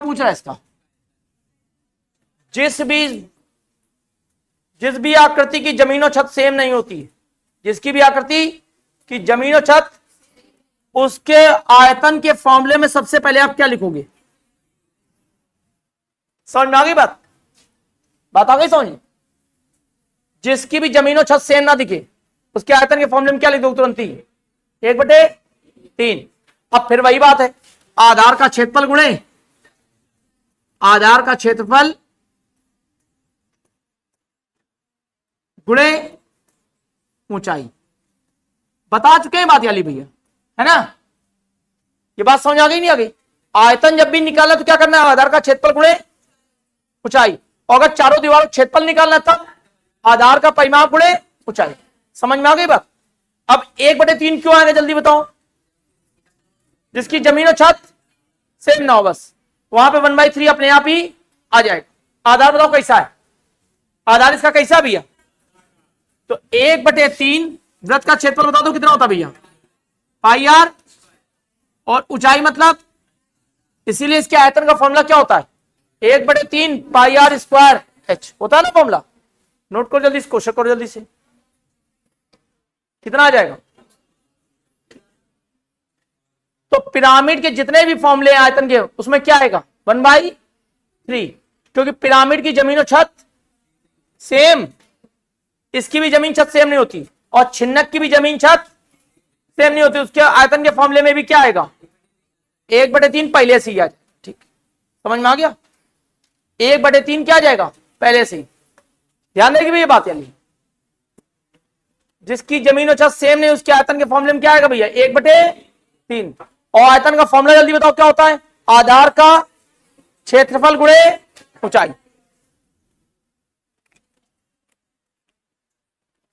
पूछ रहा है इसका, जिस भी आकृति की जमीन और छत सेम नहीं होती है, जिसकी भी आकृति की जमीन और छत, उसके आयतन के फॉर्मूले में सबसे पहले आप क्या लिखोगे? समझ में आ गई बात? बात आ गई समझ? जिसकी भी जमीन और छत सेम ना दिखे, उसके आयतन के फॉर्मूले में क्या लिख दो तुरंत ही? 1/3। अब फिर वही बात है, आधार का क्षेत्रफल गुणे आधार का क्षेत्रफल गुणे ऊंचाई। बता चुके हैं बात याली भैया, है ना? ये बात समझ आ गई नहीं आ गई? आयतन जब भी निकालना तो क्या करना है? आधार का क्षेत्रफल गुणे ऊंचाई। और अगर चारों दीवारों क्षेत्रफल निकालना तब आधार का परिमाप गुणे ऊंचाई। समझ में आ गई बात? अब 1/3 क्यों आएगा जल्दी बताओ? जिसकी जमीन और छत सेम ना हो, बस वहां पे 1/3 अपने आप ही आ जाएगा। आधार बताओ कैसा है? आधार इसका कैसा भैया? तो 1/3 वृत्त का क्षेत्रफल बता दो कितना होता भैया? पाई आर। और ऊंचाई मतलब, इसीलिए इसके आयतन का फॉर्मूला क्या होता है? 1/3 पाई आर स्क्वायर एच होता है ना फॉर्मूला। नोट करो जल्दी, क्वेश्चन करो जल्दी से, कितना आ जाएगा? तो पिरामिड के जितने भी फॉर्मूले आयतन के, उसमें क्या आएगा? 1/3, क्योंकि पिरामिड की जमीन और छत सेम, इसकी भी जमीन छत सेम नहीं होती, और छिन्नक की भी जमीन छत सेम नहीं होती। उसके आयतन के फॉर्मूले में भी क्या आएगा? 1/3 पहले से ही आ जाए। ठीक, समझ में आ गया? 1/3 क्या आ जाएगा? पहले से ही। ध्यान देगी ये बात, यानी जिसकी जमीन और छत सेम नहीं, उसके आयतन के फॉर्मूले में क्या आएगा भैया? 1/3। और आयतन का फॉर्मूला जल्दी बताओ क्या होता है? आधार का क्षेत्रफल गुणे ऊंचाई।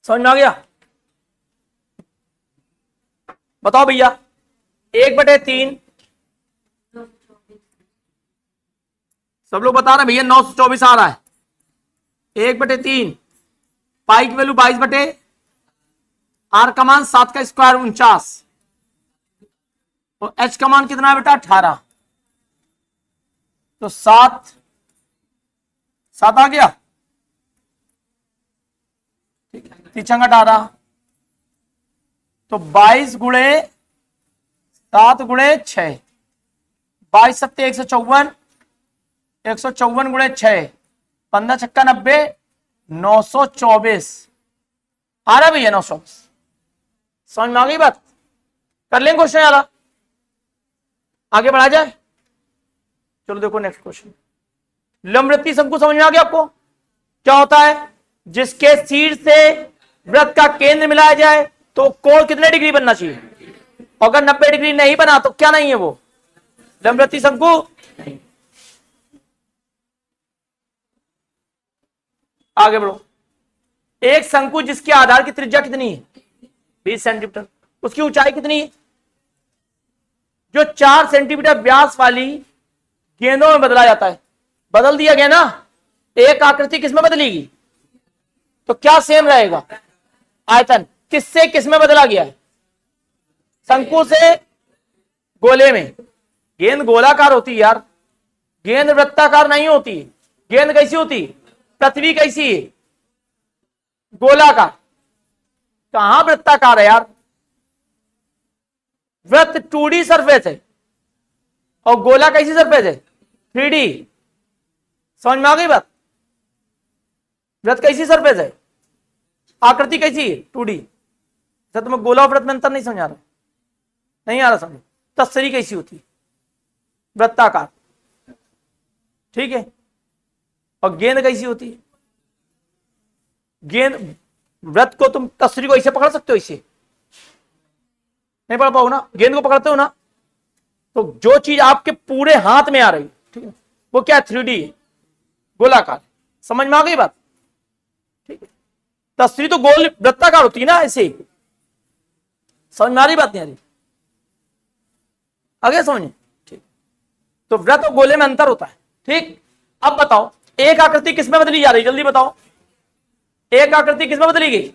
समझ में आ गया? बताओ भैया, 1/3, सब लोग बता रहे हैं भैया 924 आ रहा है। 1/3 पाई की वैल्यू 22 आर का मान 7 का स्क्वायर 49, और एच का मान कितना है बेटा? 18। तो 7 आ गया, ठीक है, 3 18। तो 22 गुणे 7 गुणे 6, 22 सत्ते 154, 154 गुणे 6, 15 छक्का 90, 924 आ रहा भैया? 924। समझ में आ गई बात? कर लेंगे क्वेश्चन यार, आगे बढ़ा जाए। चलो देखो नेक्स्ट क्वेश्चन। लंबवृत्तीय शंकु समझ में आ गया आपको? क्या होता है? जिसके शीर्ष से वृत्त का केंद्र मिलाया जाए तो कोण कितने डिग्री बनना चाहिए? अगर 90 डिग्री नहीं बना तो क्या नहीं है वो? लंबवृत्तीय शंकु। आगे बढ़ो। एक शंकु जिसके आधार की त्रिज्या कितनी है? 20 सेंटीमीटर। उसकी ऊंचाई कितनी है? जो 4 सेंटीमीटर व्यास वाली गेंदों में बदला जाता है, बदल दिया गया ना, एक आकृति किसमें बदलेगी? तो क्या सेम रहेगा? आयतन किससे किसमें बदला गया है? शंकु से गोले में। गेंद गोलाकार होती है यार, गेंद वृत्ताकार नहीं होती। गेंद कैसी होती? पृथ्वी कैसी है? गोलाकार। कहां वृत्ताकार है यार? वृत्त 2D सरफेस है, और गोला कैसी सरफेस है? 3D। समझ में आ गई बात? वृत्त कैसी सरफेस है? आकृति कैसी है? 2D। सर तुम्हें गोला और वृत्त में अंतर नहीं समझ आ रहा? नहीं आ रहा समझ? तस्सरी कैसी होती है? वृत्ताकार, ठीक है। और गेंद कैसी होती है? गेंद, वृत्त को तुम तस्सरी को ऐसे पकड़ सकते हो? इसे नहीं पकड़ पाओ ना। गेंद को पकड़ते हो ना, तो जो चीज आपके पूरे हाथ में आ रही, ठीक है, वो क्या? 3D है, गोलाकार। समझ में आ गई बात? ठीक है। तस्वीर तो गोल वृत्ताकार होती है ना, ऐसे। समझ में आ रही बात? नहीं आ रही? आगे समझे? ठीक। तो वृत्त और गोले में अंतर होता है, ठीक। अब बताओ, एक आकृति किसमें बदली जा रही? जल्दी बताओ, एक आकृति किसमें बदली गई?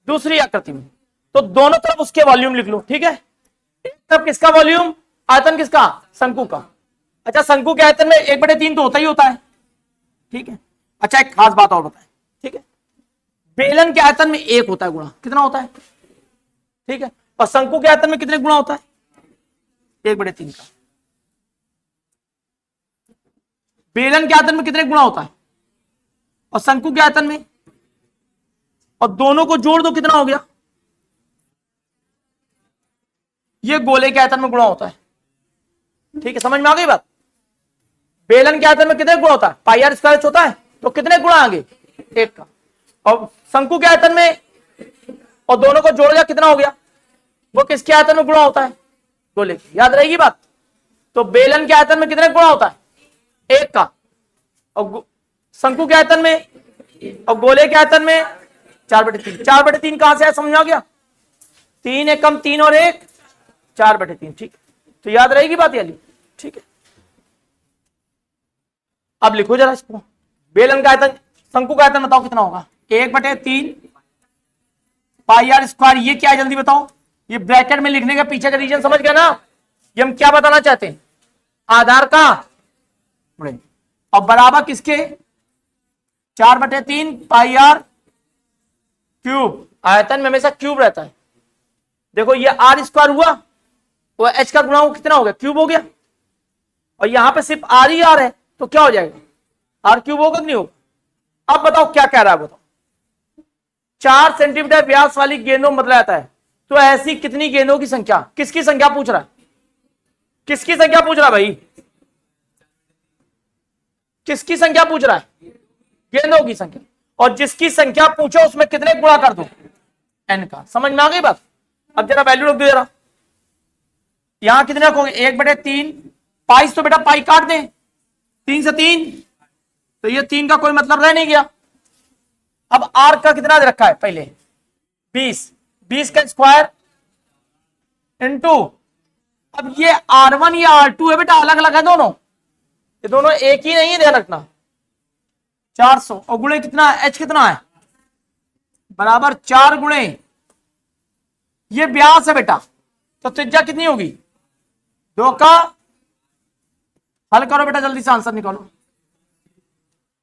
दूसरी आकृति में। तो दोनों तरफ उसके वॉल्यूम लिख लो, ठीक है। एक तरफ किसका वॉल्यूम? आयतन किसका? शंकु का। अच्छा शंकु के आयतन में 1/3 तो होता ही होता है, ठीक है। अच्छा एक खास बात और बताएं, ठीक है, बेलन के आयतन में 1 होता है गुणा, कितना होता है, ठीक है, और शंकु के आयतन में कितने गुणा होता है, 1/3 का। बेलन के आयतन में कितने गुणा होता है और शंकु के आयतन में, और दोनों को जोड़ दो कितना हो गया, ये गोले के आयतन में गुणा होता है, ठीक है, समझ में आ गई बात। बेलन के आयतन में कितने गुणा होता है, पाई आर स्क्वायर होता है, तो कितने गुणा आगे, 1 का, और शंकु के आयतन में और दोनों को जोड़ दिया कितना हो गया, वो किसके आयतन में गुणा होता है, गोले की, याद रहेगी बात। तो बेलन के आयतन में कितने गुणा होता है, 1 का, और शंकु के आयतन में और गोले के आयतन में 4/3। 4/3 कहां से है, समझ आ गया, 3 एकम 3 और 1 4/3, ठीक, तो याद रहेगी बात याली, ठीक है। अब लिखो जरा इसको, बेलन का आयतन, शंकु का आयतन बताओ कितना होगा, 1/3 पाई आर स्क्वायर, ये क्या है जल्दी बताओ, ये ब्रैकेट में लिखने का पीछे का रीजन समझ गया ना, ये हम क्या बताना चाहते हैं, आधार का, और बराबर किसके, 4/3 पाई आर क्यूब, आयतन में हमेशा क्यूब रहता है। देखो ये आर स्क्वायर हुआ, वो एच का गुणा कितना हो गया, क्यूब हो गया, और यहां पे सिर्फ आर ही आर है, तो क्या हो जाएगा, आर क्यूब होगा कि नहीं होगा। अब बताओ क्या कह रहा है, बताओ 4 सेंटीमीटर व्यास वाली गेंदों में बदला जाता है, तो ऐसी कितनी गेंदों की संख्या, किसकी संख्या पूछ रहा है, किसकी संख्या पूछ रहा है भाई, किसकी संख्या पूछ रहा है, गेंदों की संख्या, और जिसकी संख्या पूछो उसमें कितने गुणा कर दो, एन का, समझ में आ गई बात। अब जरा वैल्यू रख दो जरा, यहां कितने रखोगे, 1/3, पाई तो बेटा पाई काट दें, 3 से 3, तो ये 3 का कोई मतलब रह नहीं गया। अब आर का कितना रखा है पहले, 20 का स्क्वायर इंटू, अब ये R1 या R2 है बेटा, अलग अलग है दोनों, ये दोनों एक ही नहीं है, ध्यान रखना, 400, और गुणे कितना, H कितना है, बराबर 4 गुणे, ये व्यास है बेटा, तो त्रिज्या कितनी होगी, 2 का, हल करो बेटा जल्दी से आंसर निकालो,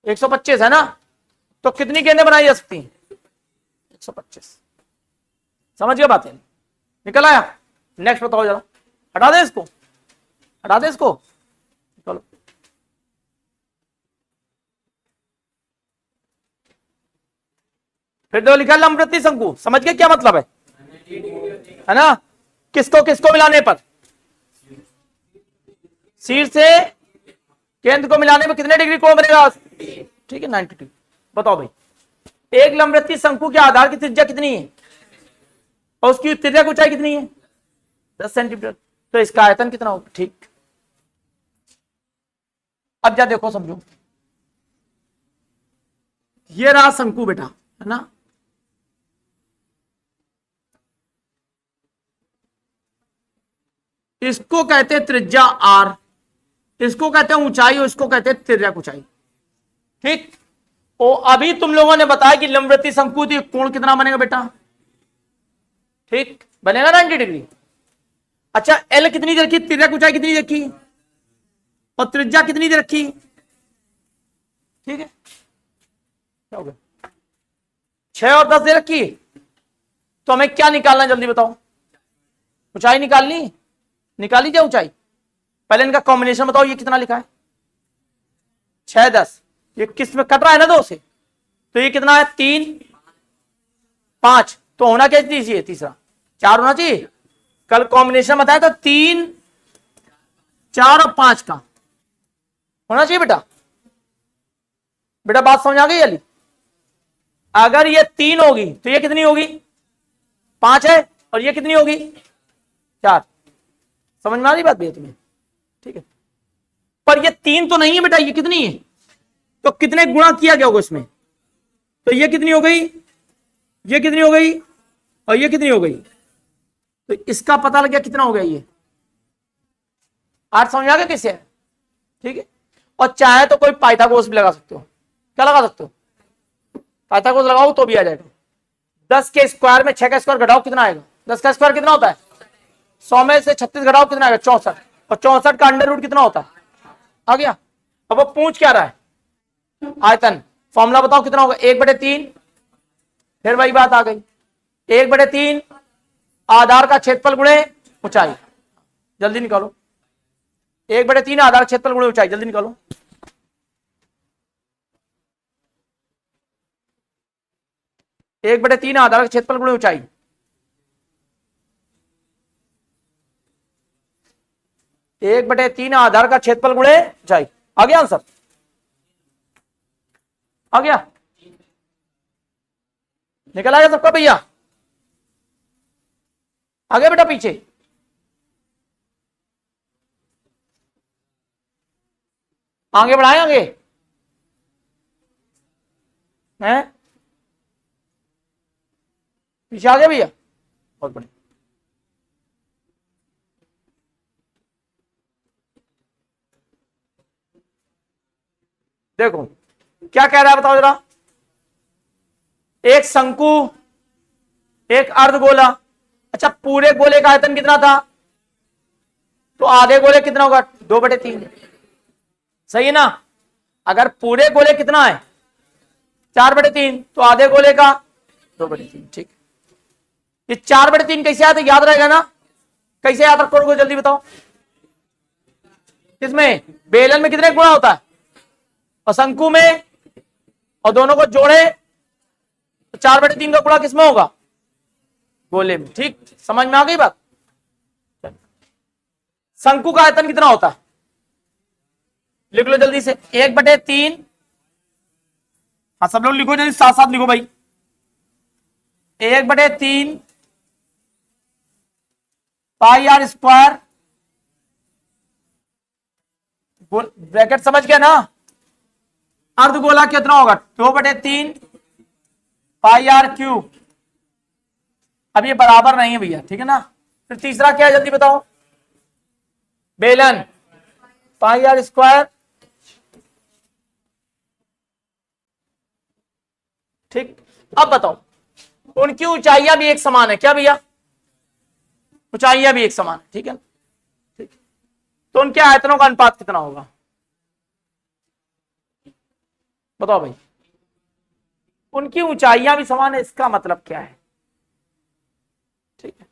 125 है ना, तो कितनी गेंदें बनाई जा सकती हैं, 125, समझ गए बातें, निकल आया। नेक्स्ट बताओ जरा, हटा दे इसको, हटा दे इसको, चलो फिर तो लिखा लंबवृत्तीय शंकु, समझ गए क्या मतलब है ना, किसको किसको मिलाने पर, शीर्ष से केंद्र को मिलाने में कितने डिग्री कोण बनेगा, ठीक है 90 डिग्री। बताओ भाई, एक लंबवृत्तीय शंकु के आधार की त्रिज्या कितनी है और उसकी त्रिज्या की ऊंचाई कितनी है, 10 सेंटीमीटर, तो इसका आयतन कितना होगा, ठीक। अब जा देखो समझो, ये रहा शंकु बेटा, है ना, इसको कहते हैं त्रिज्या आर, इसको कहते हैं ऊंचाई, और इसको कहते हैं त्रिज्या ऊंचाई, ठीक। और अभी तुम लोगों ने बताया कि लंबवृत्तीय शंकु तो कोण कितना बनेगा बेटा, ठीक, बनेगा 90 डिग्री। अच्छा एल कितनी दे रखी, त्रिज्या ऊंचाई कितनी दे रखी, और त्रिज्या कितनी दे रखी, ठीक है, क्या हो गया, 6 और 10 दे रखी, तो हमें क्या निकालना जल्दी बताओ, ऊंचाई निकालनी, निकाली जाए ऊंचाई, पहले इनका कॉम्बिनेशन बताओ, ये कितना लिखा है, 6 10, ये किस में कट रहा है ना 2 से, तो ये कितना है 3 5, तो होना क्या चाहिए तीसरा, 4 होना चाहिए, कल कॉम्बिनेशन बताया था 3 4 और 5 का होना चाहिए बेटा, बेटा बात समझ आ गई अली, अगर ये 3 होगी तो ये कितनी होगी, 5 है, और ये कितनी होगी 4, समझ में आ रही बात भैया तुम्हें, ठीक है, पर ये 3 तो नहीं है बेटा, ये कितनी है, तो कितने गुणा किया गया होगा इसमें, तो ये कितनी हो गई, ये कितनी हो गई, और ये कितनी हो गई, तो इसका पता लग गया कितना हो गया ये, आज समझ आ गया कैसे है, ठीक है। और चाहे तो कोई पाइथागोरस भी लगा सकते हो, क्या लगा सकते हो, पाइथागोरस लगाओ तो भी आ जाएगा, 10 के स्क्वायर में 6 का स्क्वायर घटाओ कितना आएगा, 10 का स्क्वायर कितना होता है, 100 में से 36 घटाओ कितना आएगा, 64, और 64 का अंडर रूट कितना होता है आ गया। अब वो पूछ क्या रहा है, आयतन। फॉर्मूला बताओ कितना होगा, 1/3, फिर वही बात आ गई, 1/3 आधार का क्षेत्रफल गुणे ऊंचाई। जल्दी निकालो, 1/3 आधार क्षेत्रफल गुणे ऊंचाई, जल्दी निकालो। 1/3 आधार का क्षेत्रफल गुणे ऊंचाई, 1/3 आधार का क्षेत्रफल गुणे ऊंचाई। आ गया आंसर, आ गया, निकल आया सबका भैया, आगे बेटा पीछे, आगे बढ़ाए, आगे हैं, पीछे आ गए भैया, बहुत बढ़िया। देखो क्या कह रहा है, बताओ जरा। एक शंकु, एक अर्धगोला। अच्छा, पूरे गोले का आयतन कितना था, तो आधे गोले कितना होगा, 2/3, सही है ना। अगर पूरे गोले कितना है, 4/3, तो आधे गोले का 2/3, ठीक। ये 4/3 कैसे आता है, याद रहेगा ना, कैसे याद रखोगे जल्दी बताओ। किसमें, बेलन में कितने गुणा होता है, और शंकु में, और दोनों को जोड़े तो 4/3 का गुणा किसमें होगा, गोले में, ठीक। समझ में आ गई बात। शंकु का आयतन कितना होता है, लिख लो जल्दी से, 1/3, हाँ सब लोग लिखो जल्दी, साथ साथ लिखो भाई, 1/3 पाई आर स्क्वायर, ब्रैकेट समझ गया ना। अर्धगोला कितना होगा, 2/3 पाई आर क्यूब। अब ये बराबर नहीं है भैया, ठीक है ना। फिर तीसरा क्या है, जल्दी बताओ, बेलन, पाई आर स्क्वायर, ठीक। अब बताओ, उनकी ऊंचाइयां भी एक समान है क्या भैया, ऊंचाइयां भी एक समान है, ठीक है, ठीक। तो उनके आयतनों का अनुपात कितना होगा, बताओ भाई। उनकी ऊंचाइयां भी समान है, इसका मतलब क्या है, ठीक है।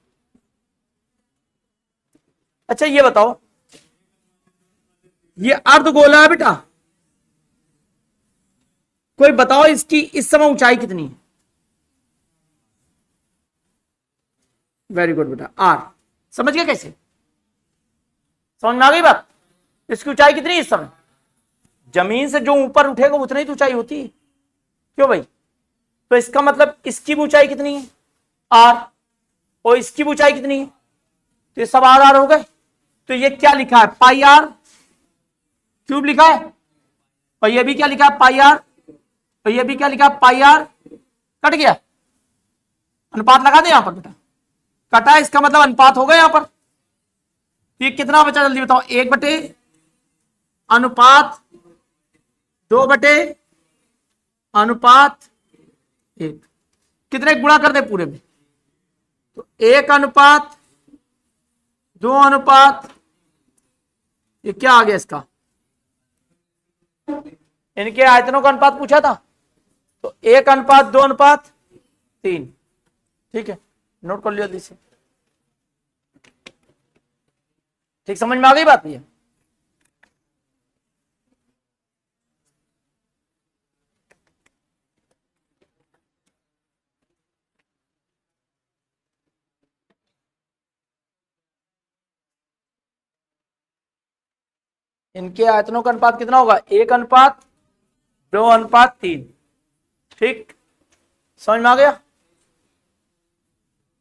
अच्छा ये बताओ, ये अर्धगोला है बेटा, कोई बताओ इसकी इस समय ऊंचाई कितनी है। वेरी गुड बेटा, आर। समझ गया कैसे, समझ में आ गई बात। इसकी ऊंचाई कितनी है इस समय, जमीन से जो ऊपर उठेगा उतनी ही तो ऊंचाई होती है, क्यों भाई। तो इसका मतलब इसकी ऊंचाई कितनी है, आर, और इसकी ऊंचाई कितनी है, तो ये सब आर हो गए। तो ये क्या लिखा है, पाई आर क्यूब लिखा है, और ये भी क्या लिखा है, पाई आर, और ये भी क्या लिखा है, पाई आर। कट गया, अनुपात लगा दे यहां पर बेटा, कटा, इसका मतलब अनुपात हो गया यहां पर। तो ये कितना बचा जल्दी बताओ, 1 अनुपात 2 अनुपात 1, कितने गुणा कर दे पूरे में, तो 1/2 अनुपात, ये क्या आ गया इसका, इनके आयतनों का अनुपात पूछा था, तो 1/2/3, ठीक है। नोट कर लिया जल्दी से, ठीक, समझ में आ गई बात भैया। इनके आयतनों का अनुपात कितना होगा, 1/2/3, ठीक। समझ में आ गया,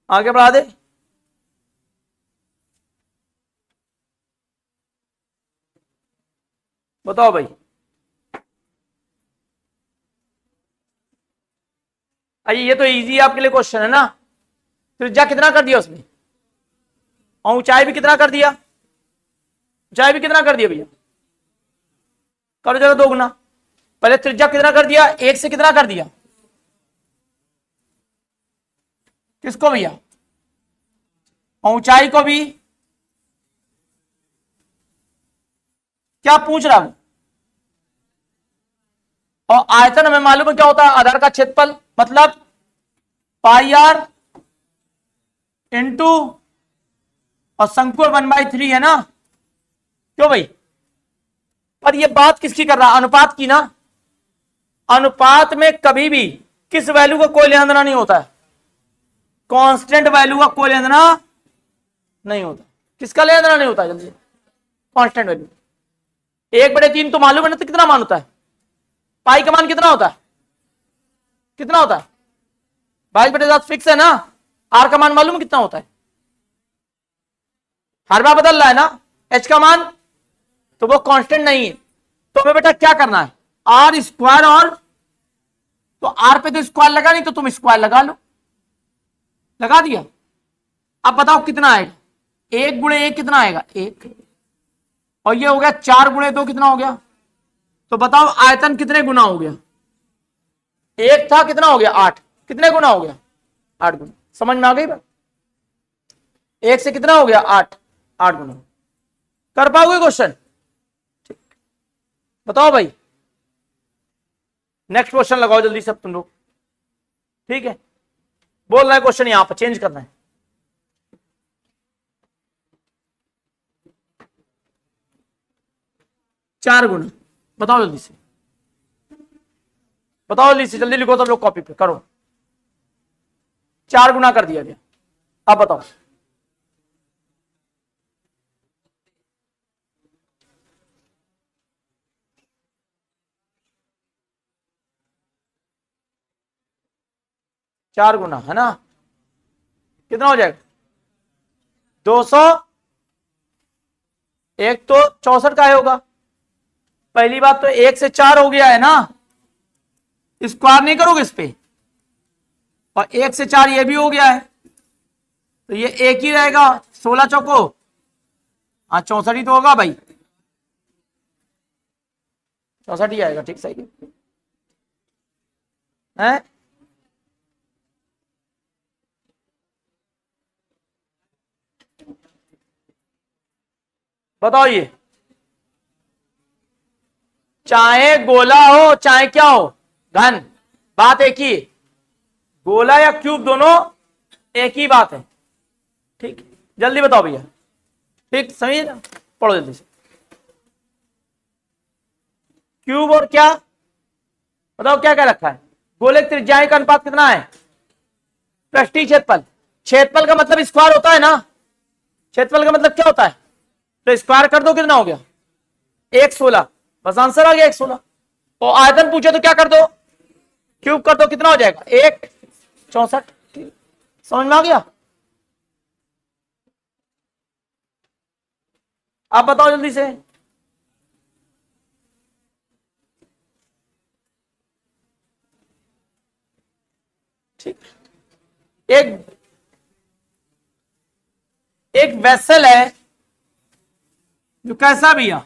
आगे बढ़ा दे। बताओ भाई, अरे ये तो इजी आपके लिए क्वेश्चन है ना। त्रिज्या कितना कर दिया उसमें, और ऊंचाई भी कितना कर दिया, ऊंचाई भी कितना कर दिया भैया, करो जरा 2 गुना। पहले त्रिज्या कितना कर दिया, 1 से कितना कर दिया, किसको भैया, और ऊंचाई को भी क्या पूछ रहा हूं? और आयतन हमें मालूम है क्या होता है, आधार का क्षेत्रफल, मतलब पाई आर इंटू, और शंकु 1/3 है ना, क्यों भाई? पर ये बात किसकी कर रहा है? अनुपात की ना। अनुपात में कभी भी किस वैल्यू का कोई लेना देना नहीं होता है, कांस्टेंट वैल्यू का कोई लेना देना नहीं होता। किसका लेना देना नहीं होता? जल्दी, कांस्टेंट वैल्यू। 1/3 तो मालूम है ना, तो कितना मान होता है? पाई का मान कितना होता है? कितना होता है? 22/7 फिक्स है ना। आर का मान मालूम कितना होता है? हर बार बदल रहा है ना। एच का मान तो वो कांस्टेंट नहीं है। तो हमें बेटा क्या करना है? आर स्क्वायर, और तो आर पे तो स्क्वायर लगा नहीं, तो तुम स्क्वायर लगा लो। लगा दिया। अब बताओ कितना आएगा? 1 × 1 कितना आएगा? 1। और ये हो गया 4 × 2 कितना हो गया? तो बताओ आयतन कितने गुना हो गया? 1 था, कितना हो गया? 8। कितने गुना हो गया? 8 गुना। समझ में आ गई बात? 1 से कितना हो गया? 8। 8 गुना। कर पाओगे क्वेश्चन? बताओ भाई। नेक्स्ट क्वेश्चन लगाओ जल्दी से तुम लोग। ठीक है, बोल रहा है क्वेश्चन यहां पर चेंज करना है। चार गुना। बताओ जल्दी से, बताओ जल्दी से, जल्दी लिखो सब लोग, कॉपी पे करो। 4 गुना कर दिया गया। अब बताओ। चार गुना है ना, कितना हो जाएगा? 200। एक तो 64 का होगा। पहली बात तो 1 से 4 हो गया है ना, स्क्वायर नहीं करोगे इस पे, और 1 से 4 ये भी हो गया है, तो ये एक ही रहेगा। 16 चौको, हाँ 64 ही तो होगा भाई। 64 ही आएगा, ठीक सही है। बताओ ये, चाहे गोला हो चाहे क्या हो, घन, बात एक ही। गोला या क्यूब दोनों एक ही बात है। ठीक, जल्दी बताओ भैया। ठीक, समझिए ना, पढ़ो जल्दी से। क्यूब और क्या? बताओ क्या क्या रखा है? गोले की त्रिज्याएं का अनुपात कितना है? पृष्ठीय क्षेत्रफल। क्षेत्रफल का मतलब स्क्वायर होता है ना। क्षेत्रफल का मतलब क्या होता है? तो स्क्वायर कर दो, कितना हो गया? 116। बस आंसर आ गया 116। और आयतन पूछे तो क्या कर दो? क्यूब कर दो, कितना हो जाएगा? 164। समझ में आ गया? आप बताओ जल्दी से। ठीक, एक एक वेसल है जो कैसा भी है,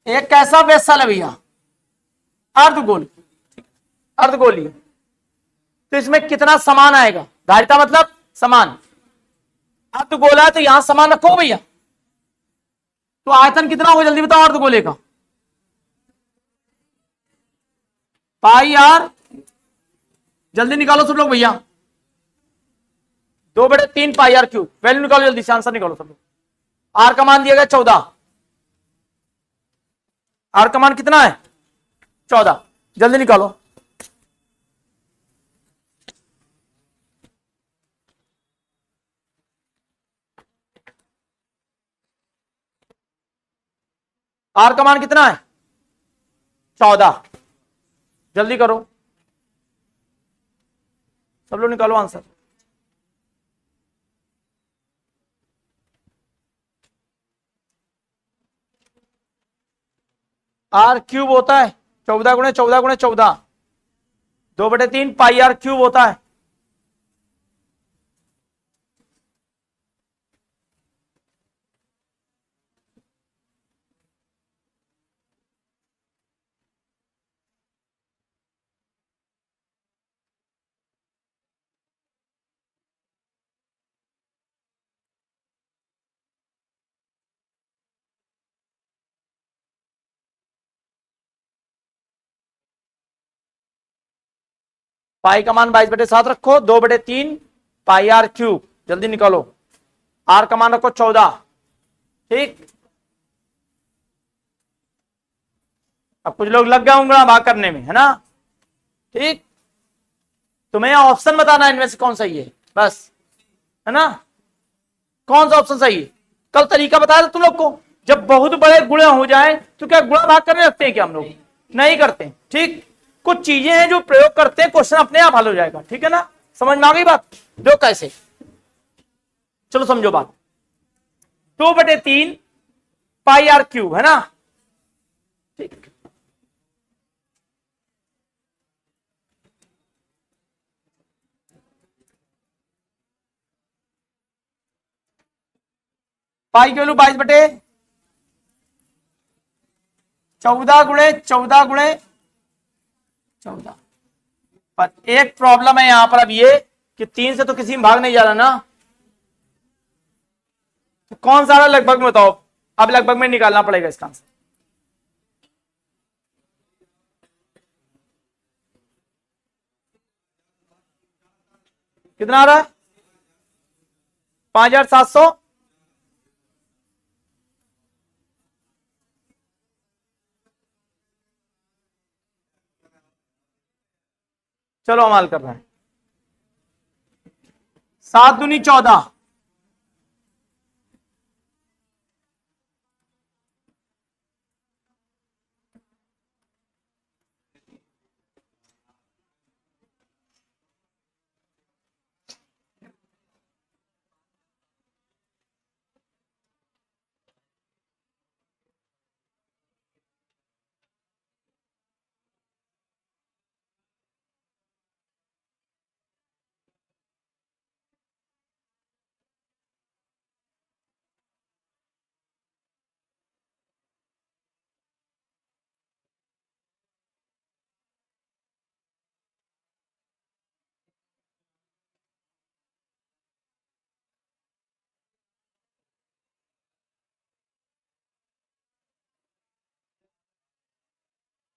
एक कैसा वेसल है भैया? अर्धगोल। अर्धगोलीय। तो इसमें कितना समान आएगा? धारिता मतलब समान। अर्धगोला है तो यहां समान रखो भैया। तो आयतन कितना होगा जल्दी बताओ अर्धगोले का? पाई आर, जल्दी निकालो सब लोग भैया। 2/3 पाई आर क्यूब। वैल्यू निकालो जल्दी से, आंसर निकालो सब लोग। आर का मान दिया गया 14। आर का मान कितना है? 14। जल्दी निकालो। आर का मान कितना है? 14। जल्दी करो सब लोग, निकालो आंसर। आर क्यूब होता है 14 × 14 × 14। 2/3 पाई आर क्यूब होता है। पाई का मान 22/7 रखो, 2/3 पाई आर क्यूब, जल्दी निकालो। आर का मान रखो 14। ठीक, अब कुछ लोग लग गए होंगे भाग करने में, है ना। ठीक, तुम्हें ऑप्शन बताना है इनमें से कौन सही है बस, है ना। कौन सा ऑप्शन सही है। कल तरीका बताया था तुम लोग को, जब बहुत बड़े गुणे हो जाए तो क्या गुणा भाग करने लगते हैं क्या हम लोग, नहीं करते। ठीक, कुछ चीजें हैं जो प्रयोग करते हैं, क्वेश्चन अपने आप हल हो जाएगा। ठीक है ना, समझ में आ गई बात। जो कैसे, चलो समझो बात। 2/3 पाई आर क्यूब, है ना। ठीक, पाई की वैल्यू 22/14 गुणे 14 पर एक प्रॉब्लम है यहां पर अब ये कि 3 से तो किसी में भाग नहीं जा रहा ना, तो कौन सा लगभग में बताओ। अब लगभग में निकालना पड़ेगा इसका आंसर। कितना आ रहा है, 5700। चलो अमाल कर रहे हैं। 7 दूनी 14,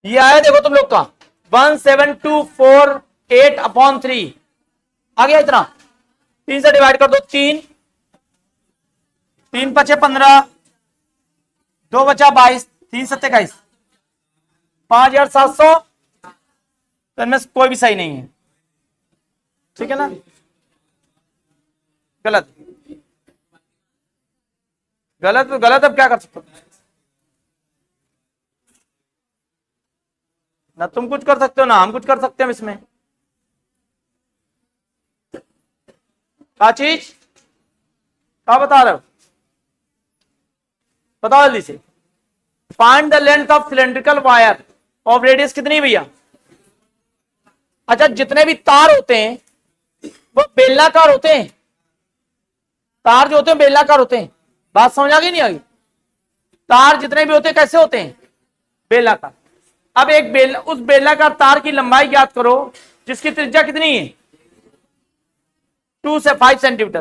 ये आया देखो तुम लोग का 17248/3 आ गया इतना। 3 से डिवाइड कर दो, 3 3 5 15, 2 बचा 22, 3 7 21, 5700। तो इनमें से कोई भी सही नहीं है। ठीक है ना, गलत गलत गलत। अब क्या कर सकते हो ना, तुम कुछ कर सकते हो ना हम कुछ कर सकते हैं इसमें। क्या चीज, क्या बता रहे हो, बताओ जल्दी से। Find the length of cylindrical wire of radius कितनी भैया। अच्छा, जितने भी तार होते हैं वो बेलनाकार होते हैं, तार जो होते हैं बेलनाकार होते हैं। बात समझ आ गई नहीं आ गई। तार जितने भी होते हैं कैसे होते हैं, बेलनाकार। अब एक उस बेलनाकार तार की लंबाई ज्ञात करो जिसकी त्रिज्या कितनी है, 2 से 5 सेंटीमीटर,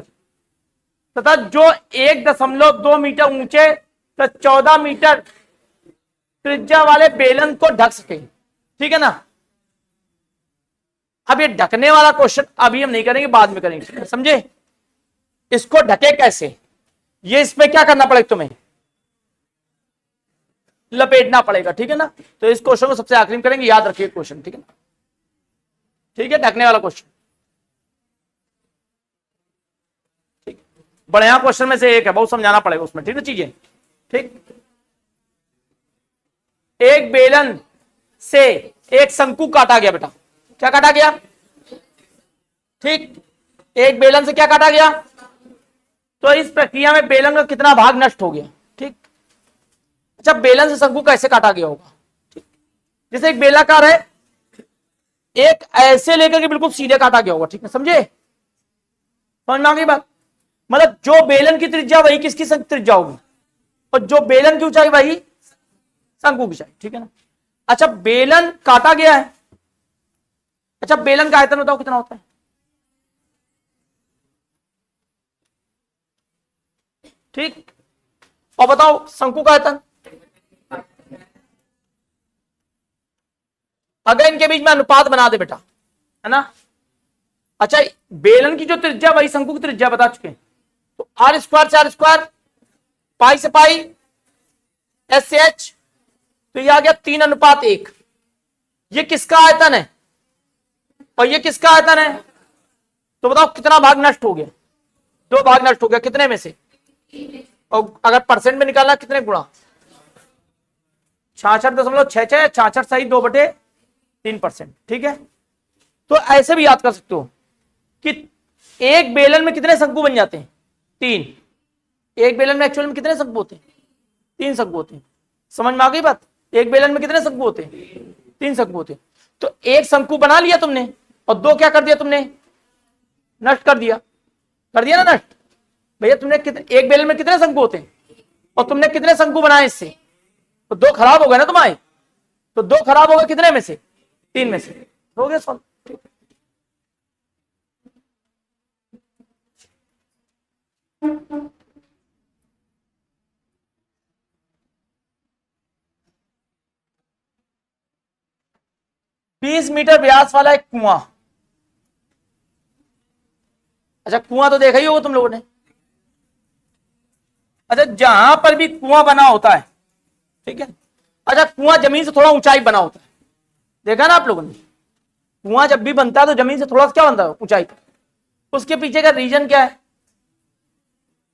तथा जो 1.2 मीटर ऊंचे तो 14 मीटर त्रिज्या वाले बेलन को ढक सके। ठीक है ना। अब ये ढकने वाला क्वेश्चन अभी हम नहीं करेंगे, बाद में करेंगे, समझे। इसको ढके कैसे, ये इसमें क्या करना पड़ेगा, तुम्हें लपेटना पड़ेगा। ठीक है ना, तो इस क्वेश्चन को सबसे आखिरी में करेंगे, याद रखिए क्वेश्चन। ठीक है ना, ठीक है, ढकने वाला क्वेश्चन। ठीक, बढ़िया क्वेश्चन में से एक है, बहुत समझाना पड़ेगा उसमें। ठीक है चीजें। ठीक, एक बेलन से एक शंकु काटा गया बेटा। क्या काटा गया, ठीक, एक बेलन से क्या काटा गया। तो इस प्रक्रिया में बेलन का कितना भाग नष्ट हो गया। ठीक, अच्छा, बेलन से शंकु कैसे काटा गया होगा। ठीक, जैसे एक बेलाकार है, एक ऐसे लेकर के बिल्कुल सीधे काटा गया होगा। ठीक है, समझे, समझ में आ गई बात। मतलब जो बेलन की त्रिज्या वही किसकी त्रिज्या होगी, और जो बेलन की ऊंचाई वही शंकु की ऊंचाई। ठीक है ना। अच्छा, बेलन काटा गया है। अच्छा, बेलन का आयतन बताओ कितना होता है। ठीक, और बताओ शंकु का आयतन। अगर इनके बीच में अनुपात बना दे बेटा, है ना। अच्छा, बेलन की जो त्रिज्या वही शंकु की त्रिज्या बता चुके हैं। तो आर स्क्वायर से आर स्क्वायर, पाई से पाई, एच से एच, तो ये आ गया 3:1। ये किसका आयतन है और ये किसका आयतन है? तो बताओ कितना भाग नष्ट हो गया? 2 भाग नष्ट हो गया। कितने में से? और अगर परसेंट में निकालना कितने गुणा? 66.66, 66 सही 2/3%। ठीक है, तो ऐसे भी याद कर सकते हो कि एक बेलन में कितने शंकु बन जाते हैं? 3। एक बेलन में एक्चुअल में कितने शंकु होते हैं? 3 शंकु होते हैं। समझ में आ गई बात? एक बेलन में कितने शंकु होते हैं? 3 शंकु होते हैं। तो एक शंकु बना लिया तुमने और 2 क्या कर दिया तुमने? नष्ट कर दिया। कर दिया ना नष्ट। भैया तुमने एक बेलन में कितने शंकु होते हैं और तुमने कितने शंकु बनाए इससे? तो 2 खराब हो गए ना तुम्हारे। तो 2 खराब हो गए कितने में से? 3 में से। हो गया सॉल्व। 20 मीटर व्यास वाला एक कुआं। अच्छा, कुआं तो देखा ही होगा तुम लोगों ने। अच्छा, जहां पर भी कुआं बना होता है, ठीक है। अच्छा, कुआं जमीन से थोड़ा ऊंचाई बना होता है, देखा ना आप लोगों ने। कुआं जब भी बनता है तो जमीन से थोड़ा सा क्या बनता है? ऊंचाई पर। उसके पीछे का रीजन क्या है?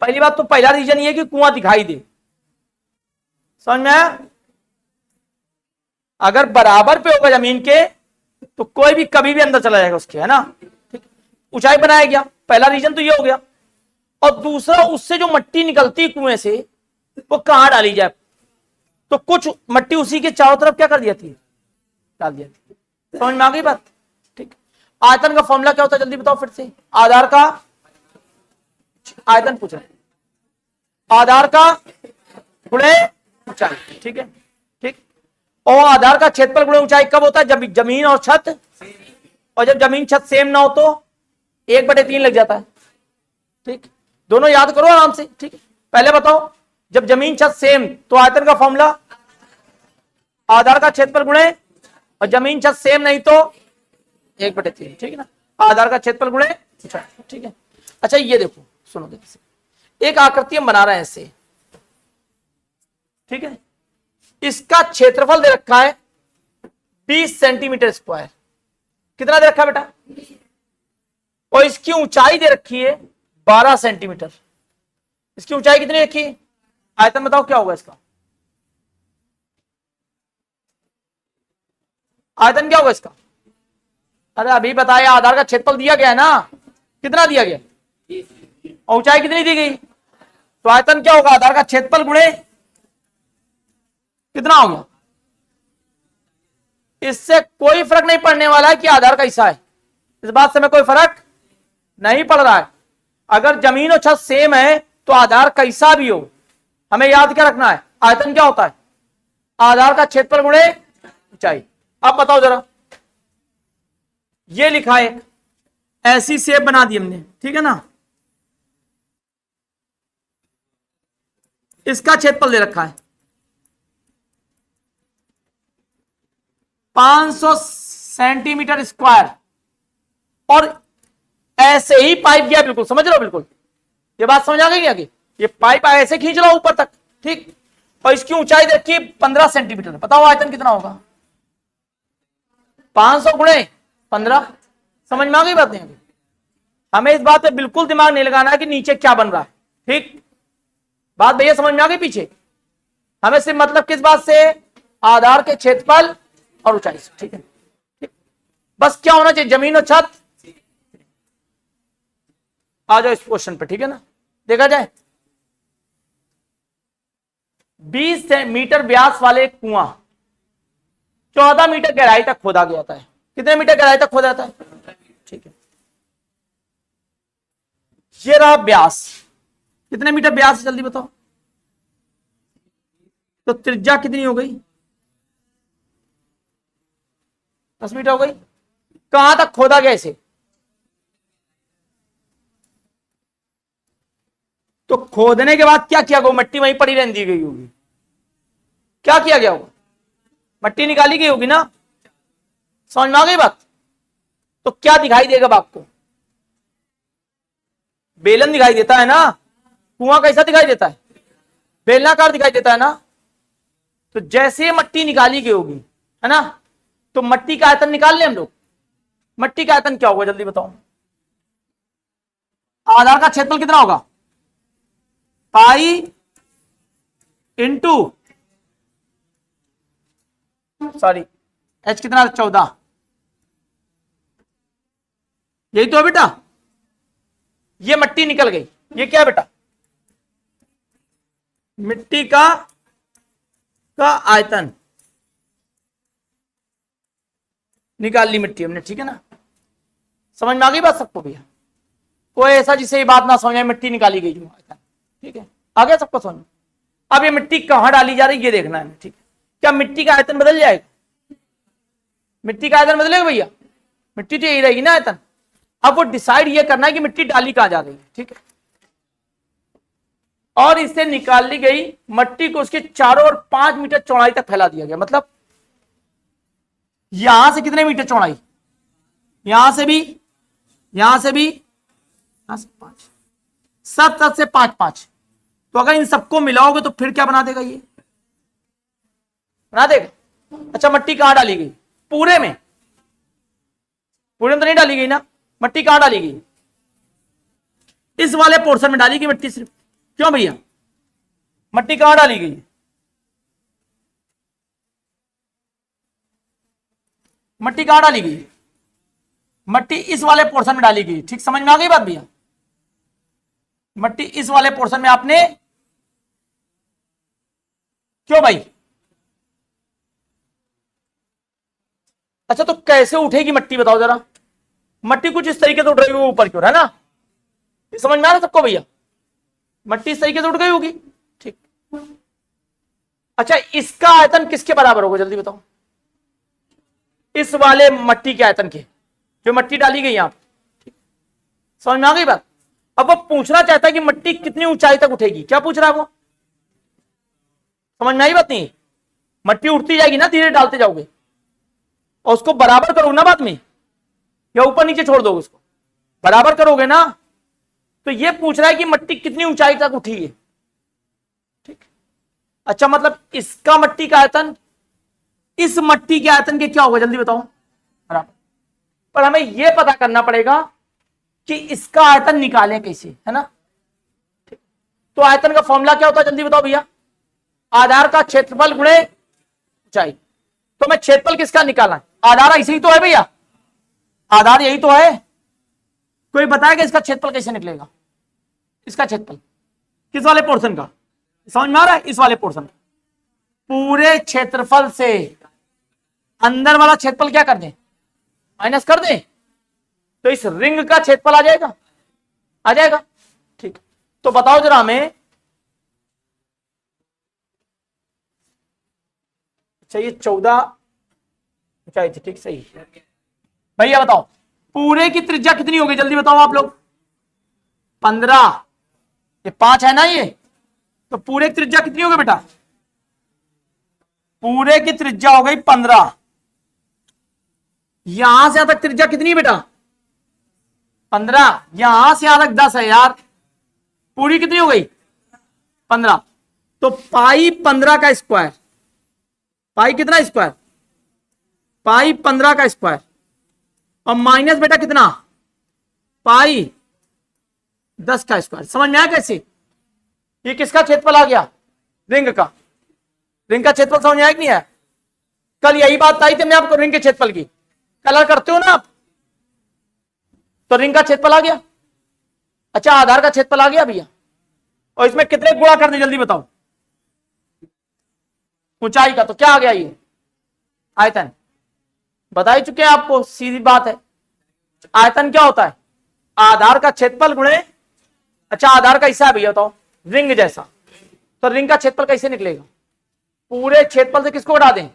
पहली बात तो पहला रीजन ये कि कुआं दिखाई दे। समझ में आया? अगर बराबर पे होगा जमीन के तो कोई भी कभी भी अंदर चला जाएगा उसके, है ना। ठीक, ऊंचाई बनाया गया, पहला रीजन तो ये हो गया। और दूसरा, उससे जो मट्टी निकलती कुएं से वो कहां डाली जाए? तो कुछ मट्टी उसी के चारों तरफ क्या कर दिया थी? डाल दिया थी। समझ में आ गई बात? ठीक। आयतन का फॉर्मूला क्या होता है? जल्दी बताओ फिर से। आधार का आयतन पूछ रहे, आधार का गुणे ऊंचाई। ठीक है, ठीक। और आधार का क्षेत्रफल गुणे ऊंचाई कब होता है? जब जमीन और छत, और जब जमीन छत सेम ना हो तो 1/3 लग जाता है। ठीक, दोनों याद करो आराम से। ठीक है, पहले बताओ, जब जमीन छत सेम तो आयतन का फॉर्मूला आधार का क्षेत्रफल गुणे, और जमीन छत सेम नहीं तो 1/3। ठीक है ना, आधार का क्षेत्रफल गुणे ऊंचाई। ठीक है। अच्छा, ये देखो, सुनो, देखो एक आकृति हम बना रहे हैं ऐसे, ठीक है। इसका क्षेत्रफल दे रखा है 20 सेंटीमीटर स्क्वायर। कितना दे रखा है बेटा? और इसकी ऊंचाई दे रखी है 12 सेंटीमीटर। इसकी ऊंचाई कितनी रखी है? आयतन बताओ क्या होगा इसका? आयतन क्या होगा इसका? अरे अभी बताया, आधार का क्षेत्रफल दिया गया है ना, कितना दिया गया, और ऊंचाई कितनी दी गई, तो आयतन क्या होगा? आधार का क्षेत्रफल गुणे कितना हो गया। इससे कोई फर्क नहीं पड़ने वाला है कि आधार कैसा है, इस बात से हमें कोई फर्क नहीं पड़ रहा है। अगर जमीन और छत सेम है तो आधार कैसा भी हो, हमें याद क्या रखना है? आयतन क्या होता है? आधार का क्षेत्रफल गुणे ऊंचाई। अब बताओ जरा, ये लिखा है, ऐसी शेप बना दी हमने, ठीक है ना। इसका क्षेत्रफल दे रखा है 500 सेंटीमीटर स्क्वायर, और ऐसे ही पाइप गया, बिल्कुल समझ लो, बिल्कुल ये बात समझ आ गई आगे। ये पाइप ऐसे खींच लो ऊपर तक, ठीक। और इसकी ऊंचाई देखिए 15 सेंटीमीटर। बताओ आयतन कितना होगा? 500 गुणे 15। समझ में आ गई बात? नहीं अभी हमें इस बात पे बिल्कुल दिमाग नहीं लगाना है कि नीचे क्या बन रहा है, ठीक। बात भैया समझ में आ गई? पीछे हमें सिर्फ मतलब किस बात से? आधार के क्षेत्रफल और ऊंचाई से, ठीक है, ठीक। बस क्या होना चाहिए? जमीन और छत। आ जाओ इस क्वेश्चन पे, ठीक है ना। देखा जाए, 20 मीटर व्यास वाले कुआं 14 मीटर गहराई तक खोदा गया था। कितने मीटर गहराई तक खोदा जाता है? ठीक है, ये रहा व्यास। कितने मीटर व्यास है? जल्दी बताओ। तो त्रिज्या कितनी हो गई? 10 मीटर हो गई। कहां तक खोदा गया इसे? तो खोदने के बाद क्या किया गया? मट्टी वहीं पड़ी रहने दी गई होगी। क्या किया गया होगा? मट्टी निकाली गई होगी ना। समझ में आ गई बात? तो क्या दिखाई देगा अब आपको? बेलन दिखाई देता है ना। कुआं कैसा दिखाई देता है? बेलनाकार दिखाई देता है ना। तो जैसे मट्टी निकाली गई होगी, है ना, तो मट्टी का आयतन निकाल लें हम लोग। मट्टी का आयतन क्या होगा जल्दी बताओ? आधार का क्षेत्रफल कितना होगा? पाई इंटू, सॉरी, एच कितना? 14। यही तो है बेटा। ये मट्टी निकल गई, ये क्या है बेटा? मिट्टी का आयतन निकाल ली मिट्टी हमने, ठीक है ना। समझ में आ गई बात सबको भैया? कोई ऐसा जिसे ये बात ना समझ आए, मिट्टी निकाली गई जो आयतन, ठीक है, आ गया सबको समझ? अब ये मिट्टी कहां डाली जा रही है ये देखना है, ठीक है। क्या मिट्टी का आयतन बदल जाएगा? मिट्टी का आयतन बदलेगा भैया? मिट्टी तो यही रहेगी ना आयतन। अब वो डिसाइड ये करना है कि मिट्टी डाली कहां जा रही है, ठीक है। और इससे निकाल ली गई मट्टी को उसके चारों ओर 5 मीटर चौड़ाई तक फैला दिया गया। मतलब यहां से कितने मीटर चौड़ाई? यहां से भी, यहां से भी, यहां से 5, सब तरफ से 5-5। तो अगर इन सबको मिलाओगे तो फिर क्या बना देगा? ये बना देगा। अच्छा, मट्टी कहां डाली गई? पूरे में? पूरे में तो नहीं डाली गई ना। मट्टी कहां डाली गई? इस वाले पोर्शन में डाली गई मट्टी सिर्फ। क्यों भैया? मट्टी कहां डाली गई? मट्टी कहां डाली गई? मट्टी इस वाले पोर्शन में डाली गई। ठीक समझ में आ गई बात भैया? मट्टी इस वाले पोर्शन में आपने, क्यों भाई? अच्छा, तो कैसे उठेगी मट्टी बताओ जरा? मट्टी कुछ इस तरीके से उठ रही होगी ऊपर की ओर, है ना। समझ में आ रहा सबको भैया? मट्टी इस तरीके से उठ गई होगी, ठीक। अच्छा, इसका आयतन किसके बराबर होगा जल्दी बताओ? इस वाले मट्टी के आयतन के, जो मट्टी डाली गई यहां पर। समझ में आ गई बात? अब वो पूछना चाहता है कि मट्टी कितनी ऊंचाई तक उठेगी। क्या पूछ रहा है वो? समझ में आई बात? नहीं, मट्टी उठती जाएगी ना, धीरे डालते जाओगे, और उसको बराबर करो ना बाद में, या ऊपर नीचे छोड़ दोगे उसको? बराबर करोगे ना। तो ये पूछ रहा है कि मट्टी कितनी ऊंचाई तक उठी है, ठीक। अच्छा, मतलब इसका मट्टी का आयतन इस मट्टी के आयतन के क्या होगा जल्दी बताओ? बराबर। पर हमें यह पता करना पड़ेगा कि इसका आयतन निकालें कैसे, है ना। ठीक। तो आयतन का फॉर्मूला क्या होता है जल्दी बताओ भैया? आधार का क्षेत्रफल गुणे ऊंचाई। तो मैं क्षेत्रफल किसका निकालना है? आधार ऐसे ही तो है भैया, आधार यही तो है। कोई बताएगा इसका क्षेत्रफल कैसे निकलेगा? इसका क्षेत्रफल किस वाले पोर्शन का? समझ में आ रहा है? इस वाले पोर्शन का। पूरे क्षेत्रफल से अंदर वाला क्षेत्रफल क्या कर दें? माइनस कर दें, तो इस रिंग का क्षेत्रफल आ जाएगा, आ जाएगा, ठीक। तो बताओ जरा हमें, अच्छा ये 14 ऊंचाई थी, ठीक, सही। भैया बताओ पूरे की त्रिज्या कितनी होगी जल्दी बताओ आप लोग? 15। ये 5 है ना ये, तो पूरे की त्रिज्या कितनी होगी बेटा? पूरे की त्रिज्या हो गई 15। यहां से यहां तक त्रिज्या कितनी है बेटा? 15। यहां से यहां तक 10 है यार, पूरी कितनी हो गई? 15। तो पाई 15 का स्क्वायर, पाई कितना स्क्वायर? पाई 15 का स्क्वायर, और माइनस बेटा कितना? पाई 10 का स्क्वायर। समझ में आया कैसे? ये किसका क्षेत्रफल आ गया? रिंग का। रिंग का क्षेत्रफल समझ में आया कि नहीं आया? कल यही बात आई थी मैं आपको, रिंग के क्षेत्रफल की। कलर करते हो ना आप, तो रिंग का क्षेत्रफल आ गया। अच्छा, आधार का क्षेत्रफल आ गया भैया, और इसमें कितने गुणा करने जल्दी बताओ? ऊंचाई का, तो क्या आ गया? ये आयतन। बता ही चुके हैं आपको, सीधी बात है। आयतन क्या होता है? आधार का क्षेत्रफल गुणे, अच्छा आधार का हिस्सा है भैया बताओ, रिंग जैसा। तो रिंग का क्षेत्रफल कैसे निकलेगा? पूरे क्षेत्रफल से किसको घटा दें?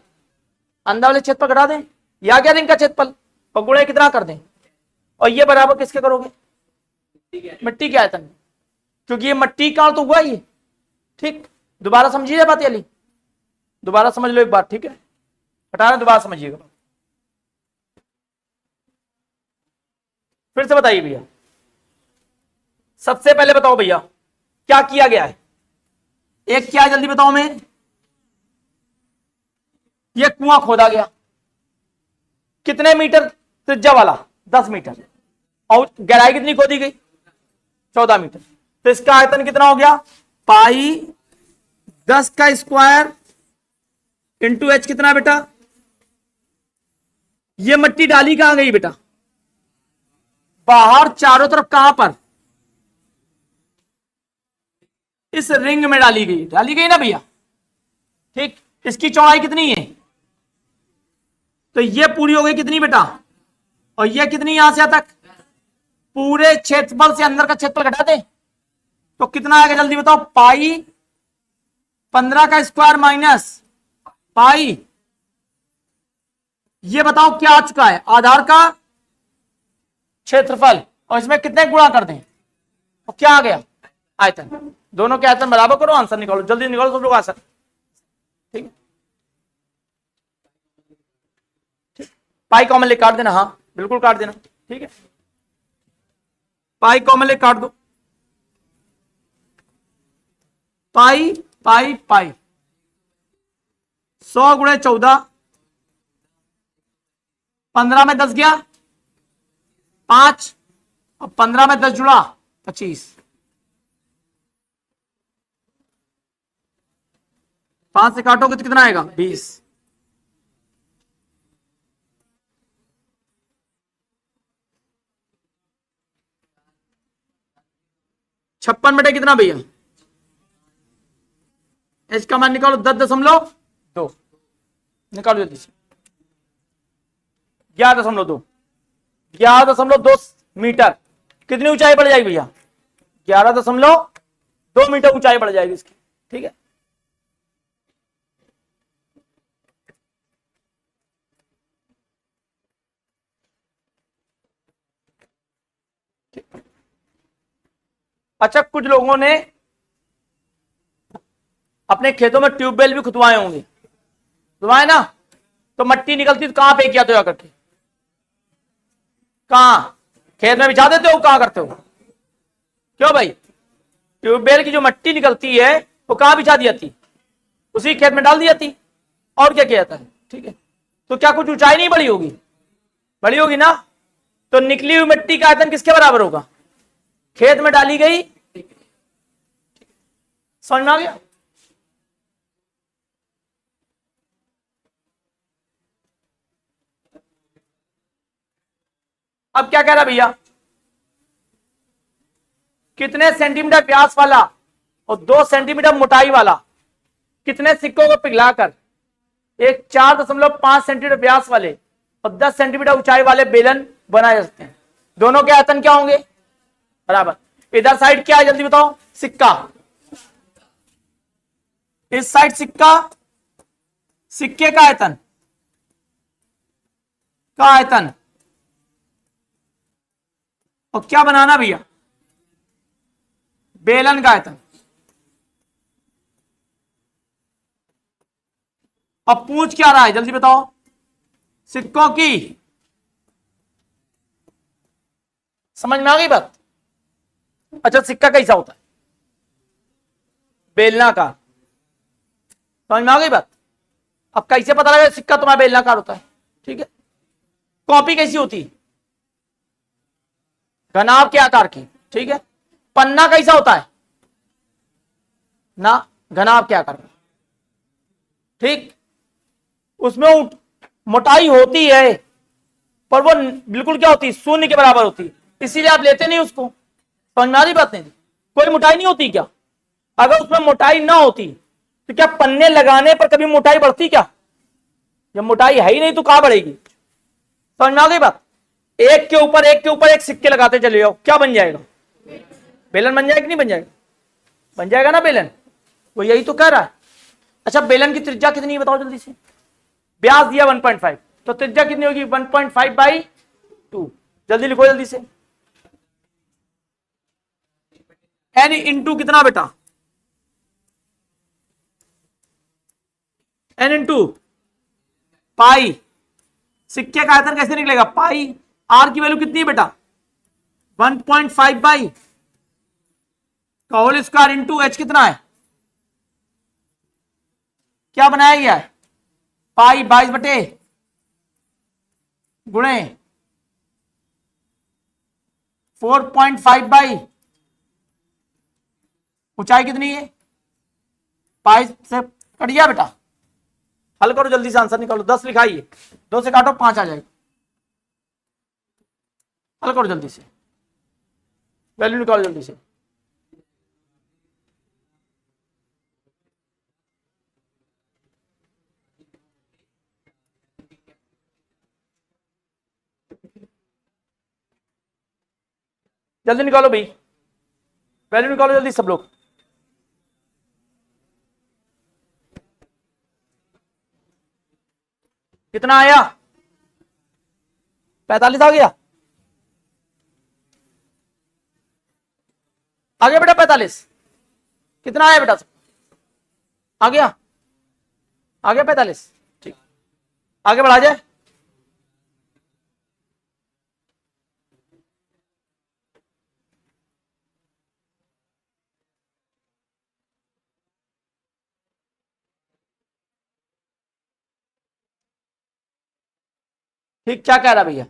अंदर वाले क्षेत्रफल घटा दें, या क्या रिंग का क्षेत्रफल, और गुणे कितना कर दें, और ये बराबर किसके करोगे? मिट्टी के आयतन, क्योंकि ये मट्टी का तो हुआ ही, ठीक। दोबारा समझिए बात वाली, दोबारा समझ लो एक बार, ठीक है। हटा रहे दोबारा समझिएगा। फिर से बताइए भैया, सबसे पहले बताओ भैया क्या किया गया है। एक क्या है जल्दी बताओ मैं, ये कुआं खोदा गया, कितने मीटर त्रिज्या वाला, 10 मीटर, और गहराई कितनी खोदी गई, 14 मीटर। तो इसका आयतन कितना हो गया, पाई 10 का स्क्वायर इंटू एच कितना बेटा। ये मिट्टी डाली कहां गई बेटा, बाहर चारों तरफ, कहां पर, इस रिंग में डाली गई ना भैया। ठीक, इसकी चौड़ाई कितनी है, तो ये पूरी हो गई कितनी बेटा, और ये कितनी यहां से तक, पूरे क्षेत्रफल से अंदर का क्षेत्रफल घटा दे तो कितना आएगा जल्दी बताओ, पाई 15 का स्क्वायर माइनस पाई, ये बताओ क्या आ चुका है, आधार का क्षेत्रफल, और इसमें कितने गुणा कर दें तो क्या आ गया, आयतन। दोनों के आयतन बराबर करो, आंसर निकालो, जल्दी निकालो सब लोग आंसर। ठीक है, ठीक, पाई कॉमन ले काट देना, हाँ बिल्कुल काट देना। ठीक है, पाई कॉमन ले काट दो, पाई पाई पाई, 100 गुणे 14, 15 में 10 गया 5, और 15 में 10 जुड़ा 25, 5 से काटोगे तो कितना आएगा 20। छप्पन बटे कितना भैया, एच का मान निकालो 10.2 निकालो जल्दी से, 11.2, 11.2 मीटर, कितनी ऊंचाई बढ़ जाएगी भैया, 11.2 मीटर ऊंचाई बढ़ जाएगी इसकी। ठीक है, अच्छा कुछ लोगों ने अपने खेतों में ट्यूबवेल भी खुदवाए होंगे, खुदवाए ना, तो मट्टी निकलती तो कहां पे किया तो जाकर के, कहां, खेत में बिछा देते हो, कहां करते हो, क्यों भाई, ट्यूबवेल की जो मट्टी निकलती है वो कहां बिछा दी जाती, उसी खेत में डाल दी जाती, और क्या किया जाता है। ठीक है, तो क्या कुछ ऊंचाई नहीं बढ़ी होगी, बढ़ी होगी ना, तो निकली हुई मिट्टी का आयतन किसके बराबर होगा, खेत में डाली गई, समझ में आ गया। अब क्या कह रहा भैया, कितने सेंटीमीटर व्यास वाला और 2 सेंटीमीटर मोटाई वाला कितने सिक्कों को पिघलाकर एक 4.5 सेंटीमीटर व्यास वाले और 10 सेंटीमीटर ऊंचाई वाले बेलन बनाए जा सकते हैं। दोनों के आयतन क्या होंगे, बराबर। इधर साइड क्या है जल्दी बताओ, सिक्का, इस साइड सिक्का, सिक्के का आयतन, और क्या बनाना भैया, बेलन का आयतन। अब पूछ क्या रहा है जल्दी बताओ, सिक्कों की, समझ में आ गई बात। अच्छा सिक्का कैसा होता है, बेलनाकार, समझ में आ गई बात। अब कैसे पता लगा सिक्का तुम्हारा बेलनाकार होता है। ठीक है, कॉपी कैसी होती, घनाभ के आकार की। ठीक है, पन्ना कैसा होता है ना, घनाभ के आकार का। ठीक, उसमें मोटाई होती है पर वो बिल्कुल क्या होती है, शून्य के बराबर होती है, इसीलिए आप लेते नहीं उसको। समझ में आ रही बात नहीं, कोई मोटाई नहीं होती क्या, अगर उसमें मोटाई ना होती तो क्या पन्ने लगाने पर कभी मोटाई बढ़ती क्या, जब मोटाई है ही नहीं तो कहां बढ़ेगी। समझ में आ गई बात। एक के ऊपर एक के ऊपर एक सिक्के लगाते चले जाओ, क्या बन जाएगा, बेलन बन जाएगा कि नहीं बन जाएगा, बन जाएगा ना बेलन, वो यही तो कह रहा है। अच्छा बेलन की त्रिज्या कितनी है बताओ जल्दी से, व्यास दिया 1.5, तो त्रिज्या कितनी होगी 1.5/2, जल्दी लिखो जल्दी से। एन इंटू कितना बेटा, एन इंटू पाई, सिक्के का आयतन कैसे निकलेगा, पाई, आर की वैल्यू कितनी है बेटा 1.5 बाई का होल स्क्वायर इंटू एच कितना है, क्या बनाया गया है, पाई 22 बटे गुणे 4.5 बाई ऊंचाई कितनी है, पाई से कट गया बेटा, हल करो जल्दी से, आंसर निकालो, 10 लिखा है, 2 से काटो 5 आ जाएगा, हल करो जल्दी से, वैल्यू निकालो जल्दी से। जल्दी निकालो भाई, वैल्यू निकालो जल्दी सब लोग। कितना आया, 45 आ गया, आ गया बेटा 45, कितना आया बेटा, आ गया, आ गया 45, ठीक, आगे बढ़ा जाए। ठीक, क्या कह रहा भैया,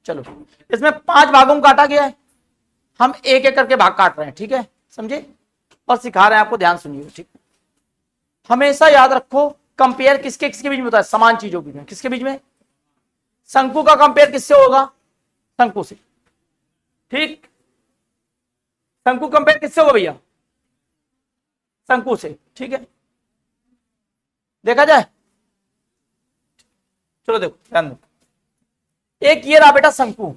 चलो इसमें 5 भागों में काटा गया है, हम एक एक करके भाग काट रहे हैं, ठीक है, समझे, और सिखा रहे हैं आपको, ध्यान सुनिए, ठीक, हमेशा याद रखो कंपेयर किसके किसके बीच में होता है, समान चीजों के बीच में, किसके बीच में, शंकु का कंपेयर किससे होगा, शंकु से, ठीक, शंकु कंपेयर किससे होगा भैया, शंकु से, ठीक है, देखा जाए, चलो देखो ध्यान दो, एक ये रहा बेटा शंकु,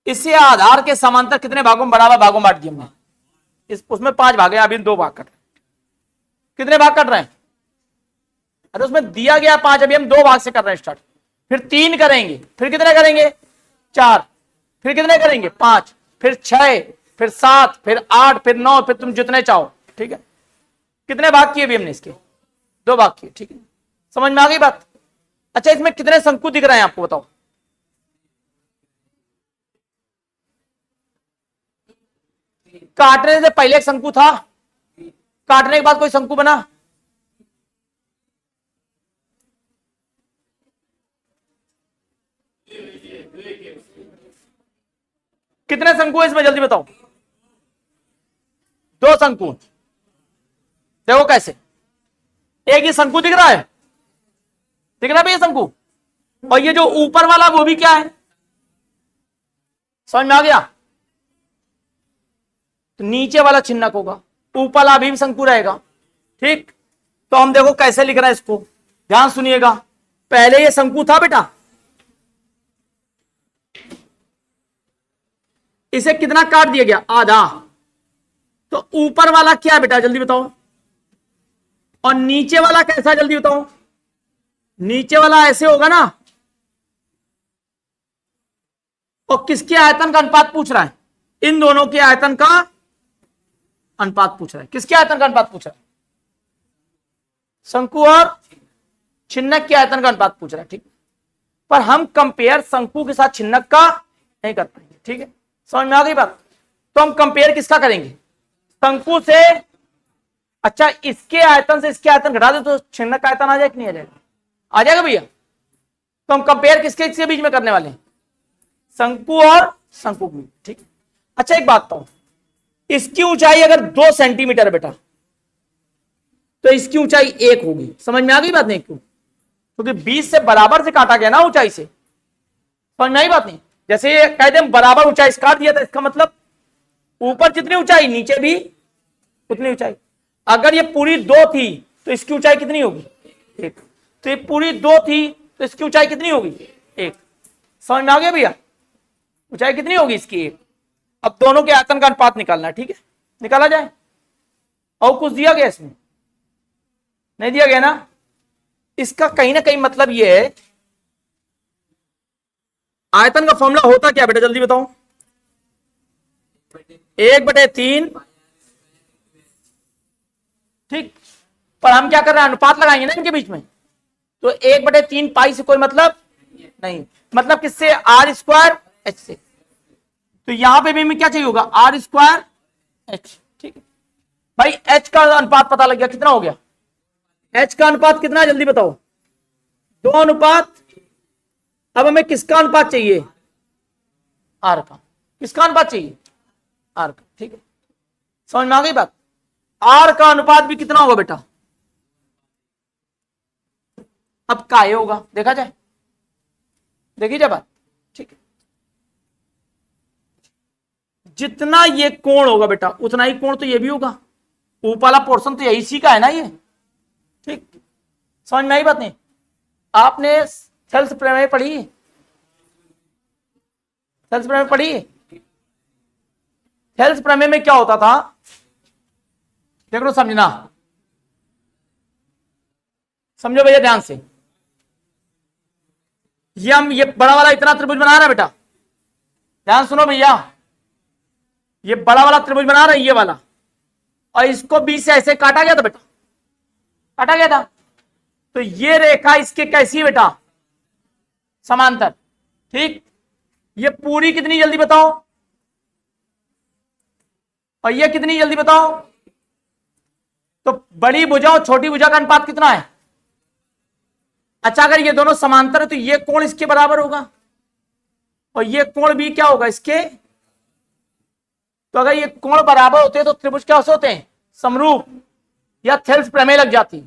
इसे आधार के समांतर कितने भागों में, बराबर भागों में बांट दिया हमने, इस उसमें 5 भाग है, अभी 2 भाग कट रहे हैं, कितने भाग कट रहे हैं, अरे उसमें दिया गया 5, अभी हम 2 भाग से कर रहे हैं स्टार्ट, फिर 3 करेंगे, फिर कितने करेंगे 4, फिर कितने करेंगे 5, फिर 6, फिर 7, फिर 8, फिर 9, फिर तुम जितने चाहो, ठीक है, कितने भाग किए अभी हमने इसके, 2 भाग किए, ठीक है, समझ में आ गई बात। अच्छा इसमें कितने शंकु दिख रहे हैं आपको बताओ, काटने से पहले एक शंकु था, काटने के बाद कोई शंकु बना, कितने शंकु है इसमें जल्दी बताओ, 2 शंकु, देखो कैसे, एक ये शंकु दिख रहा है, दिख रहा है भैया शंकु, और ये जो ऊपर वाला वो भी क्या है, समझ में आ गया, तो नीचे वाला छिन्नक होगा, ऊपर वाला भी शंकु रहेगा, ठीक, तो हम देखो कैसे लिख रहा है इसको, ध्यान सुनिएगा, पहले ये शंकु था बेटा, इसे कितना काट दिया गया, आधा, तो ऊपर वाला क्या बेटा जल्दी बताओ, और नीचे वाला कैसा जल्दी बताओ, नीचे वाला ऐसे होगा ना, और किसके आयतन का अनुपात पूछ रहा है, इन दोनों के आयतन का अनुपात पूछ रहा है, किसके आयतन का अनुपात पूछ रहा है, शंकु और छिन्नक के आयतन का अनुपात पूछ रहा है, ठीक, पर हम कंपेयर शंकु के साथ छिन्नक का नहीं कर पाएंगे, ठीक है, समझ में आ गई बात, तो हम कंपेयर किसका करेंगे, शंकु से, अच्छा इसके आयतन से इसके आयतन घटा दे तो छिन्नक का आयतन आ जाए कि नहीं आ जाएगा, आ जाएगा भैया, तो हम कंपेयर किसके किसके बीच में करने वाले हैं, शंकु और शंकु की, ठीक, अच्छा एक बात बताओ, इसकी ऊंचाई अगर 2 सेंटीमीटर बेटा, तो इसकी ऊंचाई 1 होगी, समझ में आ गई बात नहीं, क्यों, क्योंकि 20 से बराबर से काटा गया ना ऊंचाई से, समझ में आई बात नहीं, जैसे ये कहते हैं बराबर ऊंचाई से काट दिया था, इसका मतलब ऊपर जितनी ऊंचाई नीचे भी उतनी ऊंचाई, अगर ये पूरी 2 थी तो इसकी ऊंचाई कितनी होगी 1, तो ये पूरी 2 थी तो इसकी ऊंचाई कितनी होगी 1, समझ में आ गया भैया, ऊंचाई कितनी होगी इसकी 1, अब दोनों के आयतन का अनुपात निकालना है, ठीक है, निकाला जाए, और कुछ दिया गया इसमें, नहीं दिया गया ना, इसका कहीं ना कहीं मतलब ये है, आयतन का फॉर्मूला होता क्या बेटा जल्दी बताओ, 1/3, ठीक, पर हम क्या कर रहे हैं अनुपात लगाएंगे ना इनके बीच में, तो 1/3 पाई से कोई मतलब नहीं, मतलब किससे, आर स्क्वायर एच से। तो यहां पे भी हमें क्या चाहिए होगा, आर स्क्वायर एच। ठीक है भाई, एच का अनुपात पता लग गया, कितना हो गया, एच का अनुपात कितना है जल्दी बताओ, 2 अनुपात। अब हमें किसका अनुपात चाहिए, आर का। किसका अनुपात चाहिए, आर का। ठीक है, समझ में आ गई बात। आर का अनुपात भी कितना होगा बेटा, अब काय होगा, देखा जाए, देखी जाए बात। ठीक है, जितना ये कोण होगा बेटा उतना ही कोण तो ये भी होगा, ऊपर वाला पोर्शन तो यही सी का है ना ये। ठीक, समझ में आई बात नहीं, आपने सेल्स प्रमेय पढ़ी, सेल्स प्रमेय पढ़ी। सेल्स प्रमेय में क्या होता था, देख लो समझना, समझो भैया ध्यान से। ये हम ये बड़ा वाला इतना त्रिभुज बना रहे हैं बेटा, ध्यान सुनो भैया, ये बड़ा वाला त्रिभुज बना रहे हैं ये वाला, और इसको बीच से ऐसे काटा गया था बेटा, काटा गया था। तो ये रेखा इसके कैसी है बेटा, समांतर। ठीक, ये पूरी कितनी जल्दी बताओ, और ये कितनी जल्दी बताओ। तो बड़ी भुजा और छोटी भुजा का अनुपात कितना है। अच्छा, अगर ये दोनों समांतर है तो ये कोण इसके बराबर होगा, और ये कोण भी क्या होगा इसके। तो अगर ये कोण बराबर होते हैं तो त्रिभुज क्या होते हैं, समरूप, या थेल्स प्रमेय लग जाती।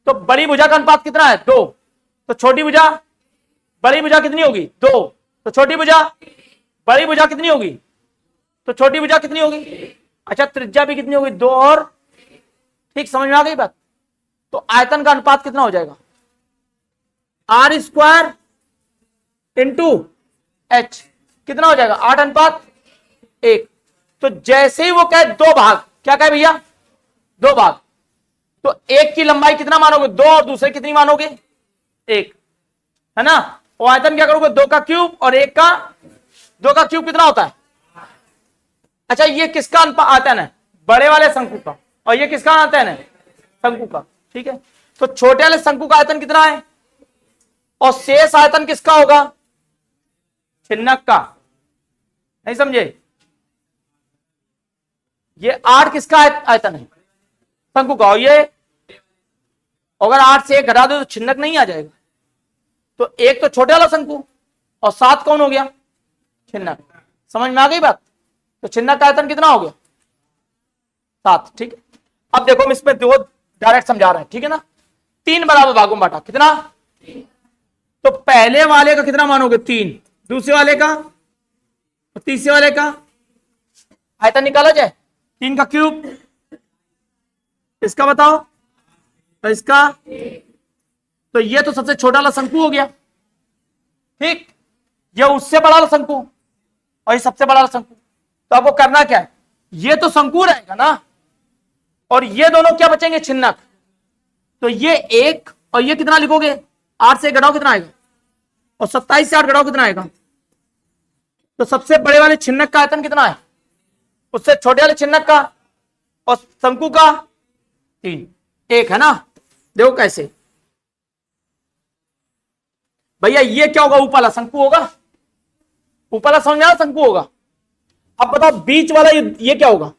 तो बड़ी भुजा का अनुपात कितना है, 2। तो छोटी भुजा, बड़ी भुजा कितनी होगी, 2। तो छोटी भुजा, बड़ी भुजा कितनी होगी, तो छोटी भुजा कितनी होगी। अच्छा, त्रिज्या भी कितनी होगी, 2 और। ठीक, समझ में आ गई बात। तो आयतन का अनुपात कितना हो जाएगा, आर स्क्वायर इंटू एच, कितना हो जाएगा, 8:1। तो जैसे ही वो कहे 2 भाग, क्या कहे भैया, 2 भाग, तो एक की लंबाई कितना मानोगे, 2, और दूसरे कितनी मानोगे, 1, है ना। और आयतन क्या करोगे, 2 का क्यूब और 1 का, 2 का क्यूब कितना होता है। अच्छा, ये किसका आयतन है, बड़े वाले शंकु का, और ये किसका आयतन है, शंकु का। ठीक है, तो छोटे वाले शंकु का आयतन कितना है, और शेष आयतन किसका होगा, छिन्नक का। नहीं समझे, ये 8 किसका आयतन है, शंकु का, और ये अगर 8 से 1 घटा दो तो छिन्नक नहीं आ जाएगा। तो एक तो छोटे वाला शंकु और 7 कौन हो गया, छिन्नक। समझ में आ गई बात। तो छिन्नक का आयतन कितना हो गया, 7। ठीक है, अब देखो हम इसमें 2 डायरेक्ट समझा रहे हैं, ठीक है ना। 3 बराबर भागों में बांटा, कितना, तो पहले वाले का कितना मानोगे, 3, दूसरे वाले का, और तीसरे वाले का। आयतन निकाला जाए, 3 का क्यूब, इसका बताओ, और इसका। तो ये तो सबसे छोटा वाला शंकु हो गया। ठीक, ये उससे बड़ा वाला शंकु और ये सबसे बड़ा वाला शंकु। तो आपको करना क्या है, ये तो शंकु रहेगा ना, और ये दोनों क्या बचेंगे, छिन्नक। तो ये 1 और ये कितना लिखोगे, 8 से घटाओ कितना आएगा, और 27 से 8 घटाओ कितना आएगा। तो सबसे बड़े वाले छिन्नक का आयतन कितना है, उससे छोटे वाले छिन्नक का, और शंकु का 3, 1 है ना। देखो कैसे भैया, ये क्या होगा, ऊपर वाला शंकु होगा, ऊपर वाला समझ में आया, शंकु होगा। अब बताओ बीच वाला ये क्या होगा,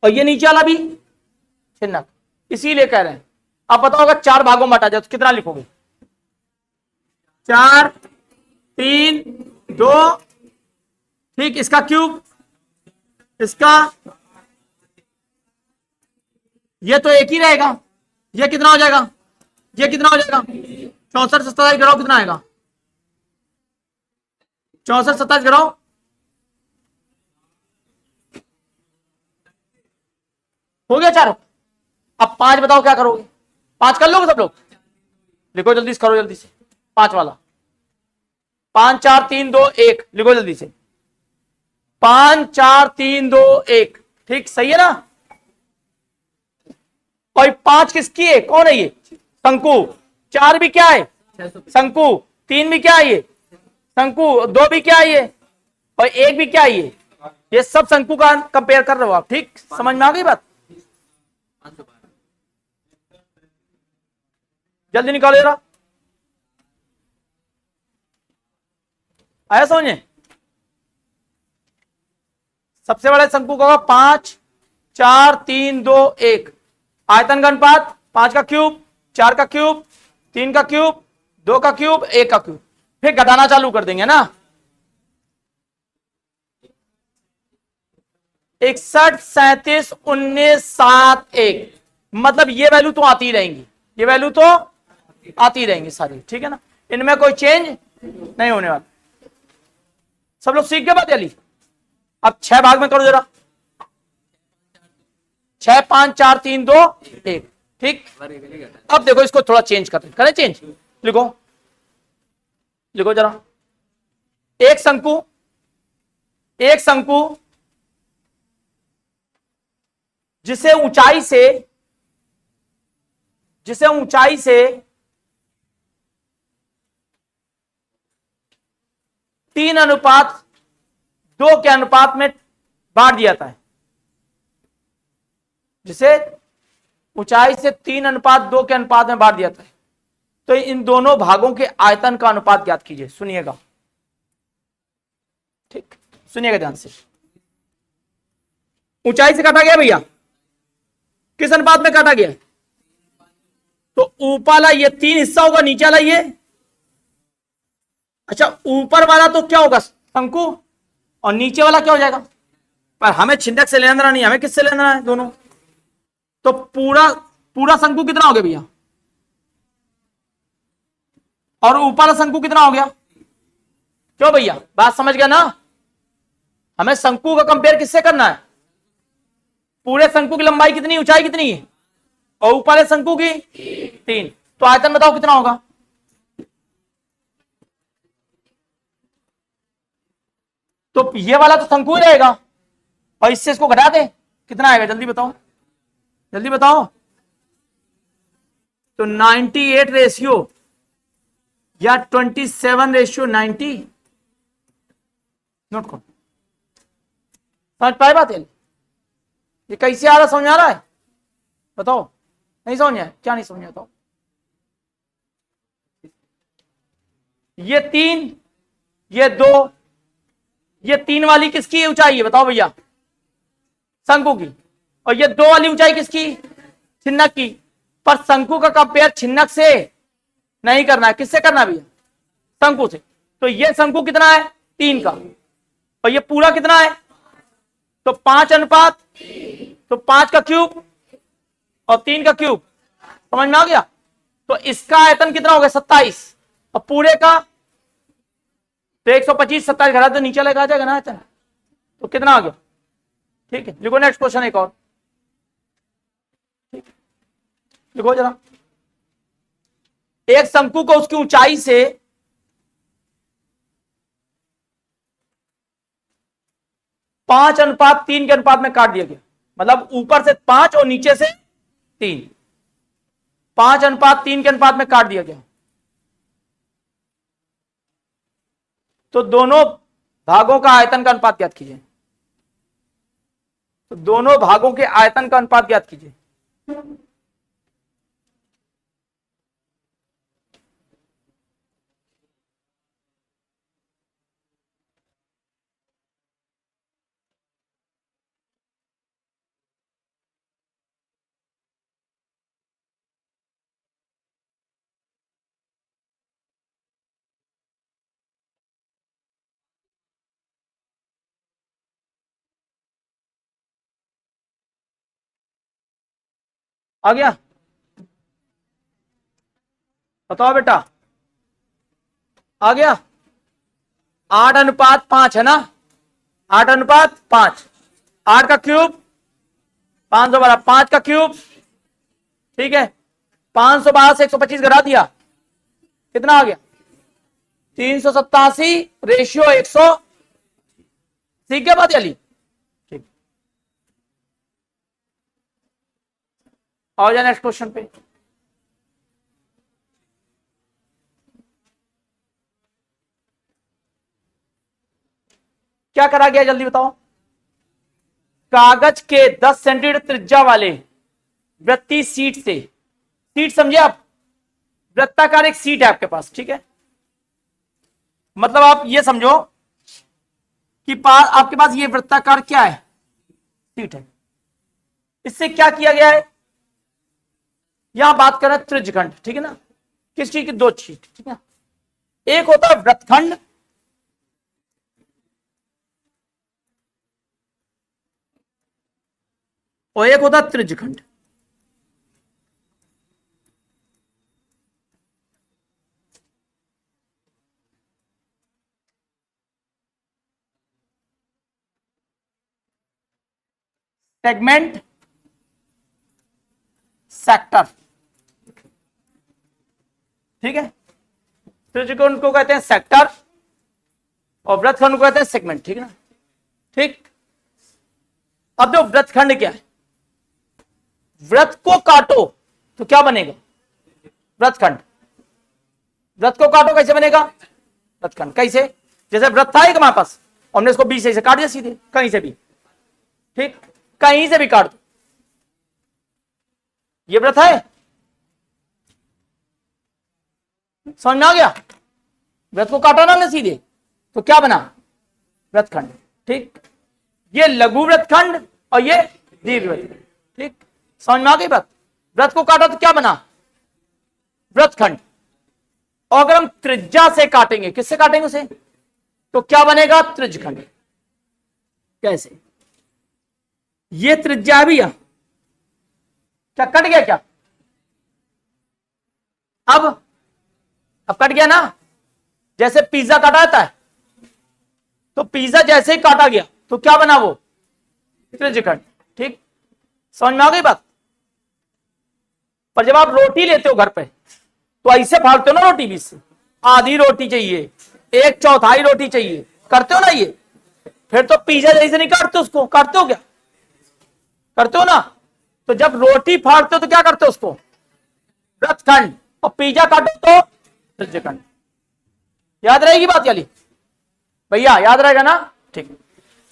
और ये नीचे वाला भी छिन्नक, इसीलिए कह रहे हैं। अब बताओ अगर 4 भागों में बांटा जाए तो कितना लिखोगे, 4, 3, 2। ठीक, इसका क्यूब, इसका, ये तो एक ही रहेगा। ये कितना हो जाएगा, ये कितना हो जाएगा, 64 से 27 घटाओ कितना आएगा, 64 27 घटाओ, हो गया 4। अब 5 बताओ क्या करोगे, 5 कर लोगे सब लोग, लिखो जल्दी से, करो जल्दी से 5 वाला। 5 4 3 2 1, लिखो जल्दी से, 5 4 3 2 1। ठीक, सही है ना। और 5 किसकी है, कौन है ये, शंकु। 4 भी क्या है, शंकु। 3 भी क्या है ये, शंकु। 2 भी क्या है ये, और 1 भी क्या है ये सब शंकु का कंपेयर कर रहे हो आप। ठीक, समझ में आ गई बात। जल्दी निकालो जरा, आया समझे। सबसे बड़े शंकु का होगा 5 4 3 2 1। आयतन का अनुपात 5 का क्यूब, 4 का क्यूब, 3 का क्यूब, 2 का क्यूब, 1 का क्यूब। फिर घटाना चालू कर देंगे ना। 61 37 19 7 1, मतलब ये वैल्यू तो आती रहेंगी, ये वैल्यू तो आती रहेंगी सारी, ठीक है ना। इनमें कोई चेंज नहीं होने वाला। सब लोग सीख गए बात वाली। अब 6 भाग में करो जरा, 6 5 4 3 2 1, ठीक। अब देखो इसको थोड़ा चेंज करें चेंज। लिखो लिखो जरा, एक शंकु जिसे ऊंचाई से 3:2 के अनुपात में बांट दिया जाता है, जिसे ऊंचाई से 3:2 के अनुपात में बांट दिया जाता है, तो इन दोनों भागों के आयतन का अनुपात ज्ञात कीजिए। सुनिएगा, ठीक, सुनिएगा ध्यान से। ऊंचाई से काटा गया भैया, किस अनुपात में काटा गया? तो ऊपर वाला ये 3 हिस्सा होगा, नीचे वाला ये, अच्छा ऊपर वाला तो क्या होगा? शंकु, और नीचे वाला क्या हो जाएगा? पर हमें छिंदक से लेना नहीं, हमें किससे लेना है? दोनों। तो पूरा शंकु कितना हो गया भैया? और ऊपर वाला शंकु कितना हो गया? क्यों भैया, बात समझ गया ना? हमें शंकु का कंपेयर किससे करना है? पूरे शंकु की लंबाई कितनी, ऊंचाई कितनी है, और ऊपर वाले शंकु की 3। तो आयतन बताओ कितना होगा? तो ये वाला तो शंकु ही रहेगा, और इससे इसको घटा दे, कितना आएगा? जल्दी बताओ, जल्दी बताओ। तो 98 रेशियो या 27:90। नोट करो, समझ पाए बात? ये कैसे आ रहा, समझ आ रहा है? बताओ, नहीं समझ आया? क्या नहीं समझ आता? ये 3, ये 2, ये 3 वाली किसकी ऊंचाई है बताओ भैया? शंकु की। और ये 2 वाली ऊंचाई किसकी? छिन्नक की। पर शंकु का कंपेयर छिन्नक से नहीं करना है, किससे करना है भैया? शंकु से। तो ये शंकु कितना है? 3 का, और ये पूरा कितना है? तो 5 अनुपात, तो 5 का क्यूब और 3 का क्यूब, समझ में आ गया? तो इसका आयतन कितना हो गया? 27, और पूरे का तो 125, 27 घटा तो नीचे लगा जाएगा ना आयतन, तो कितना आ गया? ठीक है, लिखो नेक्स्ट क्वेश्चन एक और, ठीक, लिखो जरा। एक शंकु को उसकी ऊंचाई से 5:3 के अनुपात में काट दिया गया, मतलब ऊपर से 5 और नीचे से 3, 5:3 के अनुपात में काट दिया गया। तो दोनों भागों का आयतन का अनुपात ज्ञात कीजिए। तो दोनों भागों के आयतन का अनुपात ज्ञात कीजिए। आ गया? बताओ बेटा, आ गया? 8:5 है ना? 8:5, 8 का क्यूब 512, 5 का क्यूब, ठीक है, 512 से 125 घटा दिया, कितना आ गया? 387/100। ठीक है बात वाली? ठीक, आओ जाए नेक्स्ट क्वेश्चन पे। क्या करा गया जल्दी बताओ? कागज के 10 सेंटीमीटर त्रिज्या वाले वृत्तीय शीट से, शीट समझे आप? वृत्ताकार एक सीट है आपके पास, ठीक है। मतलब आप ये समझो कि आपके पास ये वृत्ताकार क्या है, सीट है। इससे क्या किया गया है, यहां बात करें त्रिज्यखंड, ठीक है ना। किस चीज की, दो चीज, ठीक है। एक होता है वृत्तखंड और एक होता है त्रिज्यखंड। सेगमेंट, सेक्टर, ठीक है। त्रिज्यखंड को कहते हैं सेक्टर और वृत्तखंड को कहते हैं सेगमेंट, ठीक है ना। ठीक, अब जो वृत्तखंड क्या है, वृत्त को काटो तो क्या बनेगा, वृत्तखंड। वृत्त को काटो कैसे बनेगा, वृत्तखंड। कैसे, जैसे वृत्त था एक हमारे पास, हमने इसको बीच से काट दिया सीधे, कहीं से भी, ठीक, कहीं से भी काट दो, ये वृत्त है, समझ में आ गया। वृत्त को काटा ना हमने सीधे तो क्या बना, वृत्तखंड, ठीक। ये लघु वृत्तखंड और ये दीर्घ वृत्तखंड, ठीक, समझ में आ गई बात। वृत्त को काटा तो क्या बना, वृत्तखंड। और अगर हम त्रिज्या से काटेंगे, किससे काटेंगे उसे, तो क्या बनेगा, त्रिज्यखंड। कैसे, ये त्रिज्या भी है, क्या कट गया क्या, अब कट गया ना। जैसे पिज्जा काटा जाता है तो पिज्जा जैसे ही काटा गया तो क्या बना, वो त्रिज्यखंड, ठीक, समझ में आ गई बात। पर जब आप रोटी लेते हो घर पे तो ऐसे फाड़ते हो ना रोटी बीच से, आधी रोटी चाहिए, एक चौथाई रोटी चाहिए, करते हो ना ये। फिर तो पिज्जा जैसे नहीं काटते उसको, काटते हो क्या, करते हो ना। तो जब रोटी फाड़ते हो तो क्या करते हो, उसको वृत्तखंड, और पिज्जा काटो तो त्रिज्यखंड। याद रहेगी बात याली भैया, याद रहेगा ना, ठीक।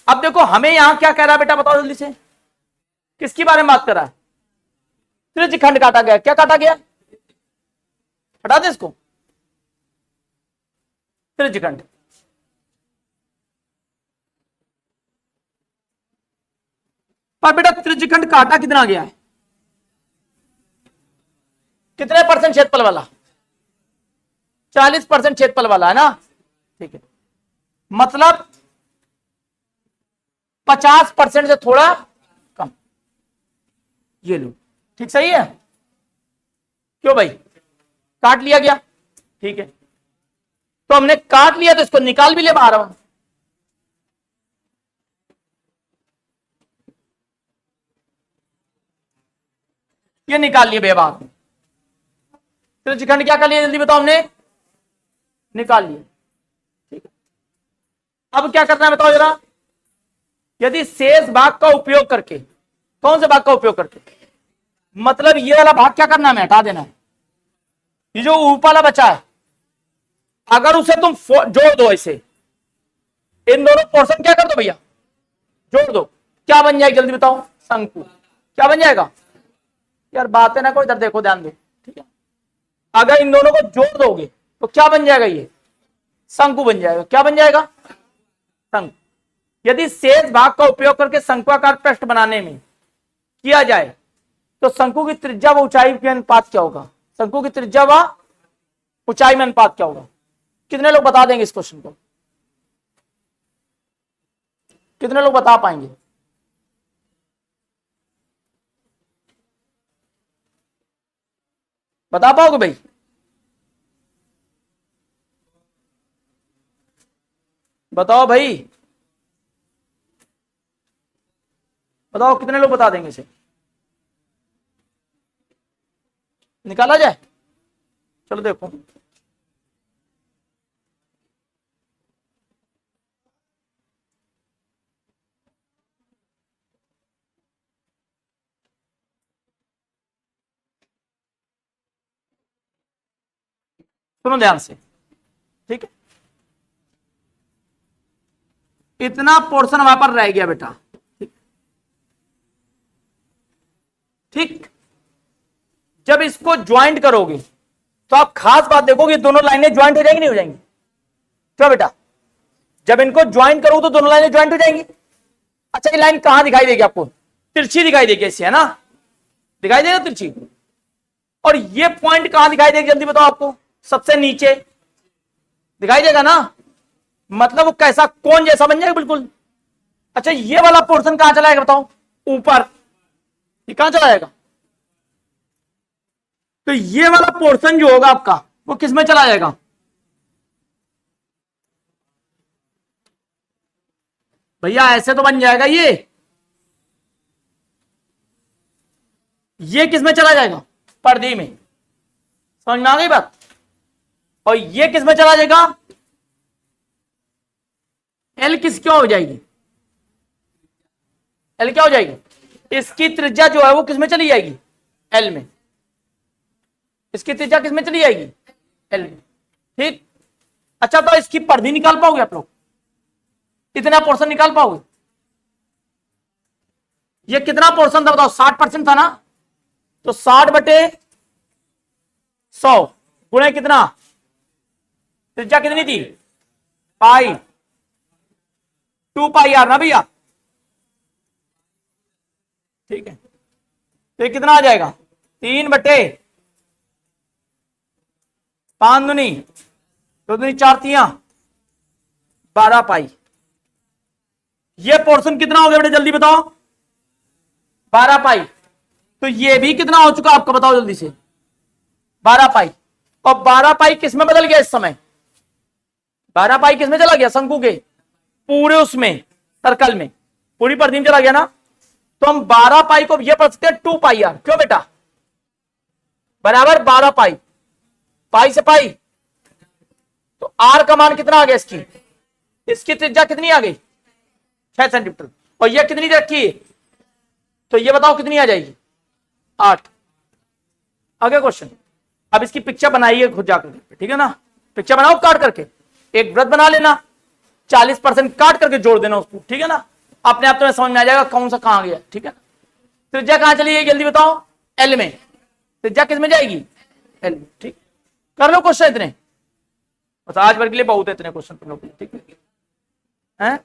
अब देखो हमें यहां क्या कह रहा है बेटा, बताओ जल्दी से, किसकी बारे में बात कर रहा है, त्रिज्यखंड काटा गया, क्या काटा गया, हटा दे इसको, त्रिज्यखंड। पर बेटा त्रिज्यखंड काटा कितना गया है, कितने परसेंट क्षेत्रफल वाला, 40% क्षेत्रफल वाला है ना, ठीक है। मतलब 50% से थोड़ा कम, ये लो, ठीक, सही है। क्यों भाई, काट लिया गया, ठीक है। तो हमने काट लिया तो इसको निकाल भी ले बाहर हम, ये निकाल लिए बेबाक। त्रिज्यखंड क्या कर लिया, जल्दी बताओ, हमने निकाल लिया, ठीक है। अब क्या करना है बताओ जरा, यदि शेष भाग का उपयोग करके, कौन से भाग का उपयोग करके, मतलब ये वाला भाग क्या करना है, हटा देना है। ये जो ऊपर वाला बचा है, अगर उसे तुम जोड़ दो ऐसे, इन दोनों पोर्शन क्या कर दो भैया, जोड़ दो, क्या बन जाएगा जल्दी बताओ, शंकु। क्या बन जाएगा यार, बातें ना कोई, इधर देखो, ध्यान दो, ठीक है। अगर इन दोनों को जोड़ दोगे तो क्या बन जाएगा, ये शंकु बन जाएगा। क्या बन जाएगा, शंकु। यदि शेष भाग का उपयोग करके शंक्वाकार पृष्ठ बनाने में किया जाए तो शंकु की त्रिज्या व ऊंचाई के अनुपात क्या होगा, शंकु की त्रिज्या व ऊंचाई में अनुपात क्या होगा। कितने लोग बता देंगे इस क्वेश्चन को, कितने लोग बता पाएंगे, बता पाओगे भाई, बताओ भाई, बताओ कितने लोग बता देंगे इसे, निकाला जाए, चलो देखो। सुनो ध्यान से, ठीक है। इतना पोर्शन वहां पर रह गया बेटा, ठीक, ठीक। जब इसको ज्वाइंट करोगे तो आप खास बात देखो, ये दोनों लाइनें ज्वाइंट हो जाएंगी नहीं हो जाएंगी? क्यों बेटा, जब इनको ज्वाइंट करो तो दोनों लाइनें ज्वाइंट हो जाएंगी। अच्छा, ये लाइन कहां दिखाई देगी आपको? तिरछी दिखाई देगी ऐसी, है ना? दिखाई देगा तिरछी। और ये पॉइंट कहां दिखाई देगी जल्दी बताओ आपको? सबसे नीचे दिखाई देगा ना, मतलब वो कैसा, कोन जैसा बन जाएगा बिल्कुल। अच्छा, ये वाला पोर्शन कहां चला जाएगा बताओ? ऊपर। ये कहां चला जाएगा? तो ये वाला पोर्शन जो होगा आपका वो किस में चला जाएगा? भैया ऐसे तो बन जाएगा ये किस में चला जाएगा? पर्दे में। समझ में आ गई बात? और ये किस में चला जाएगा? एल किस क्या हो जाएगी? एल क्या हो जाएगी? इसकी त्रिज्या जो है वो किस में चली जाएगी? एल में। इसकी त्रिज्या किस में चली जाएगी? एल में। ठीक। अच्छा, तो इसकी पर्दी निकाल पाओगे आप लोग? इतना पोर्शन निकाल पाओगे? ये कितना पोर्शन था बताओ? 60% था ना? तो 60/100 गुणे कितना? त्रिज्या कितनी थी? पाई, 2πr ना भैया? ठीक है, तो ये कितना आ जाएगा? 3/5 दूनी 2 दूनी 4 तियां 12 पाई। ये पोर्शन कितना हो गया बेटे जल्दी बताओ? 12 पाई। तो ये भी कितना हो चुका आपका बताओ जल्दी से? 12 पाई। और 12 पाई किस में बदल गया इस समय? 12 पाई किस में चला गया? शंकु के पूरे उसमें सर्कल में पूरी परिधि में चला गया ना? तो हम 12 पाई को ये पढ़ सकते हैं 2πr। क्यों बेटा? बराबर 12 पाई, पाई से पाई, तो r का मान कितना आ गया इसकी? इसकी त्रिज्या कितनी आ गई? 6 सेंटीमीटर। और ये कितनी रखी है? तो ये बताओ कितनी आ जाएगी? 8। आगे क्वेश्चन। अब इसकी पिक्चर बनाइए खुद जाकर, ठीक है ना? पिक्चर बनाओ काट करके, एक वृत्त बना लेना, 40% काट करके जोड़ देना उसको, ठीक है ना? अपने आप तुम्हें समझ में आ जाएगा कौन सा कहां गया, ठीक है ना? त्रिज्या कहां चली जाएगी जल्दी बताओ? एल में। त्रिज्या किस में जाएगी? एल में। ठीक, कर लो क्वेश्चन इतने, बस आज भर के लिए बहुत है इतने क्वेश्चन तुम लोग, ठीक है?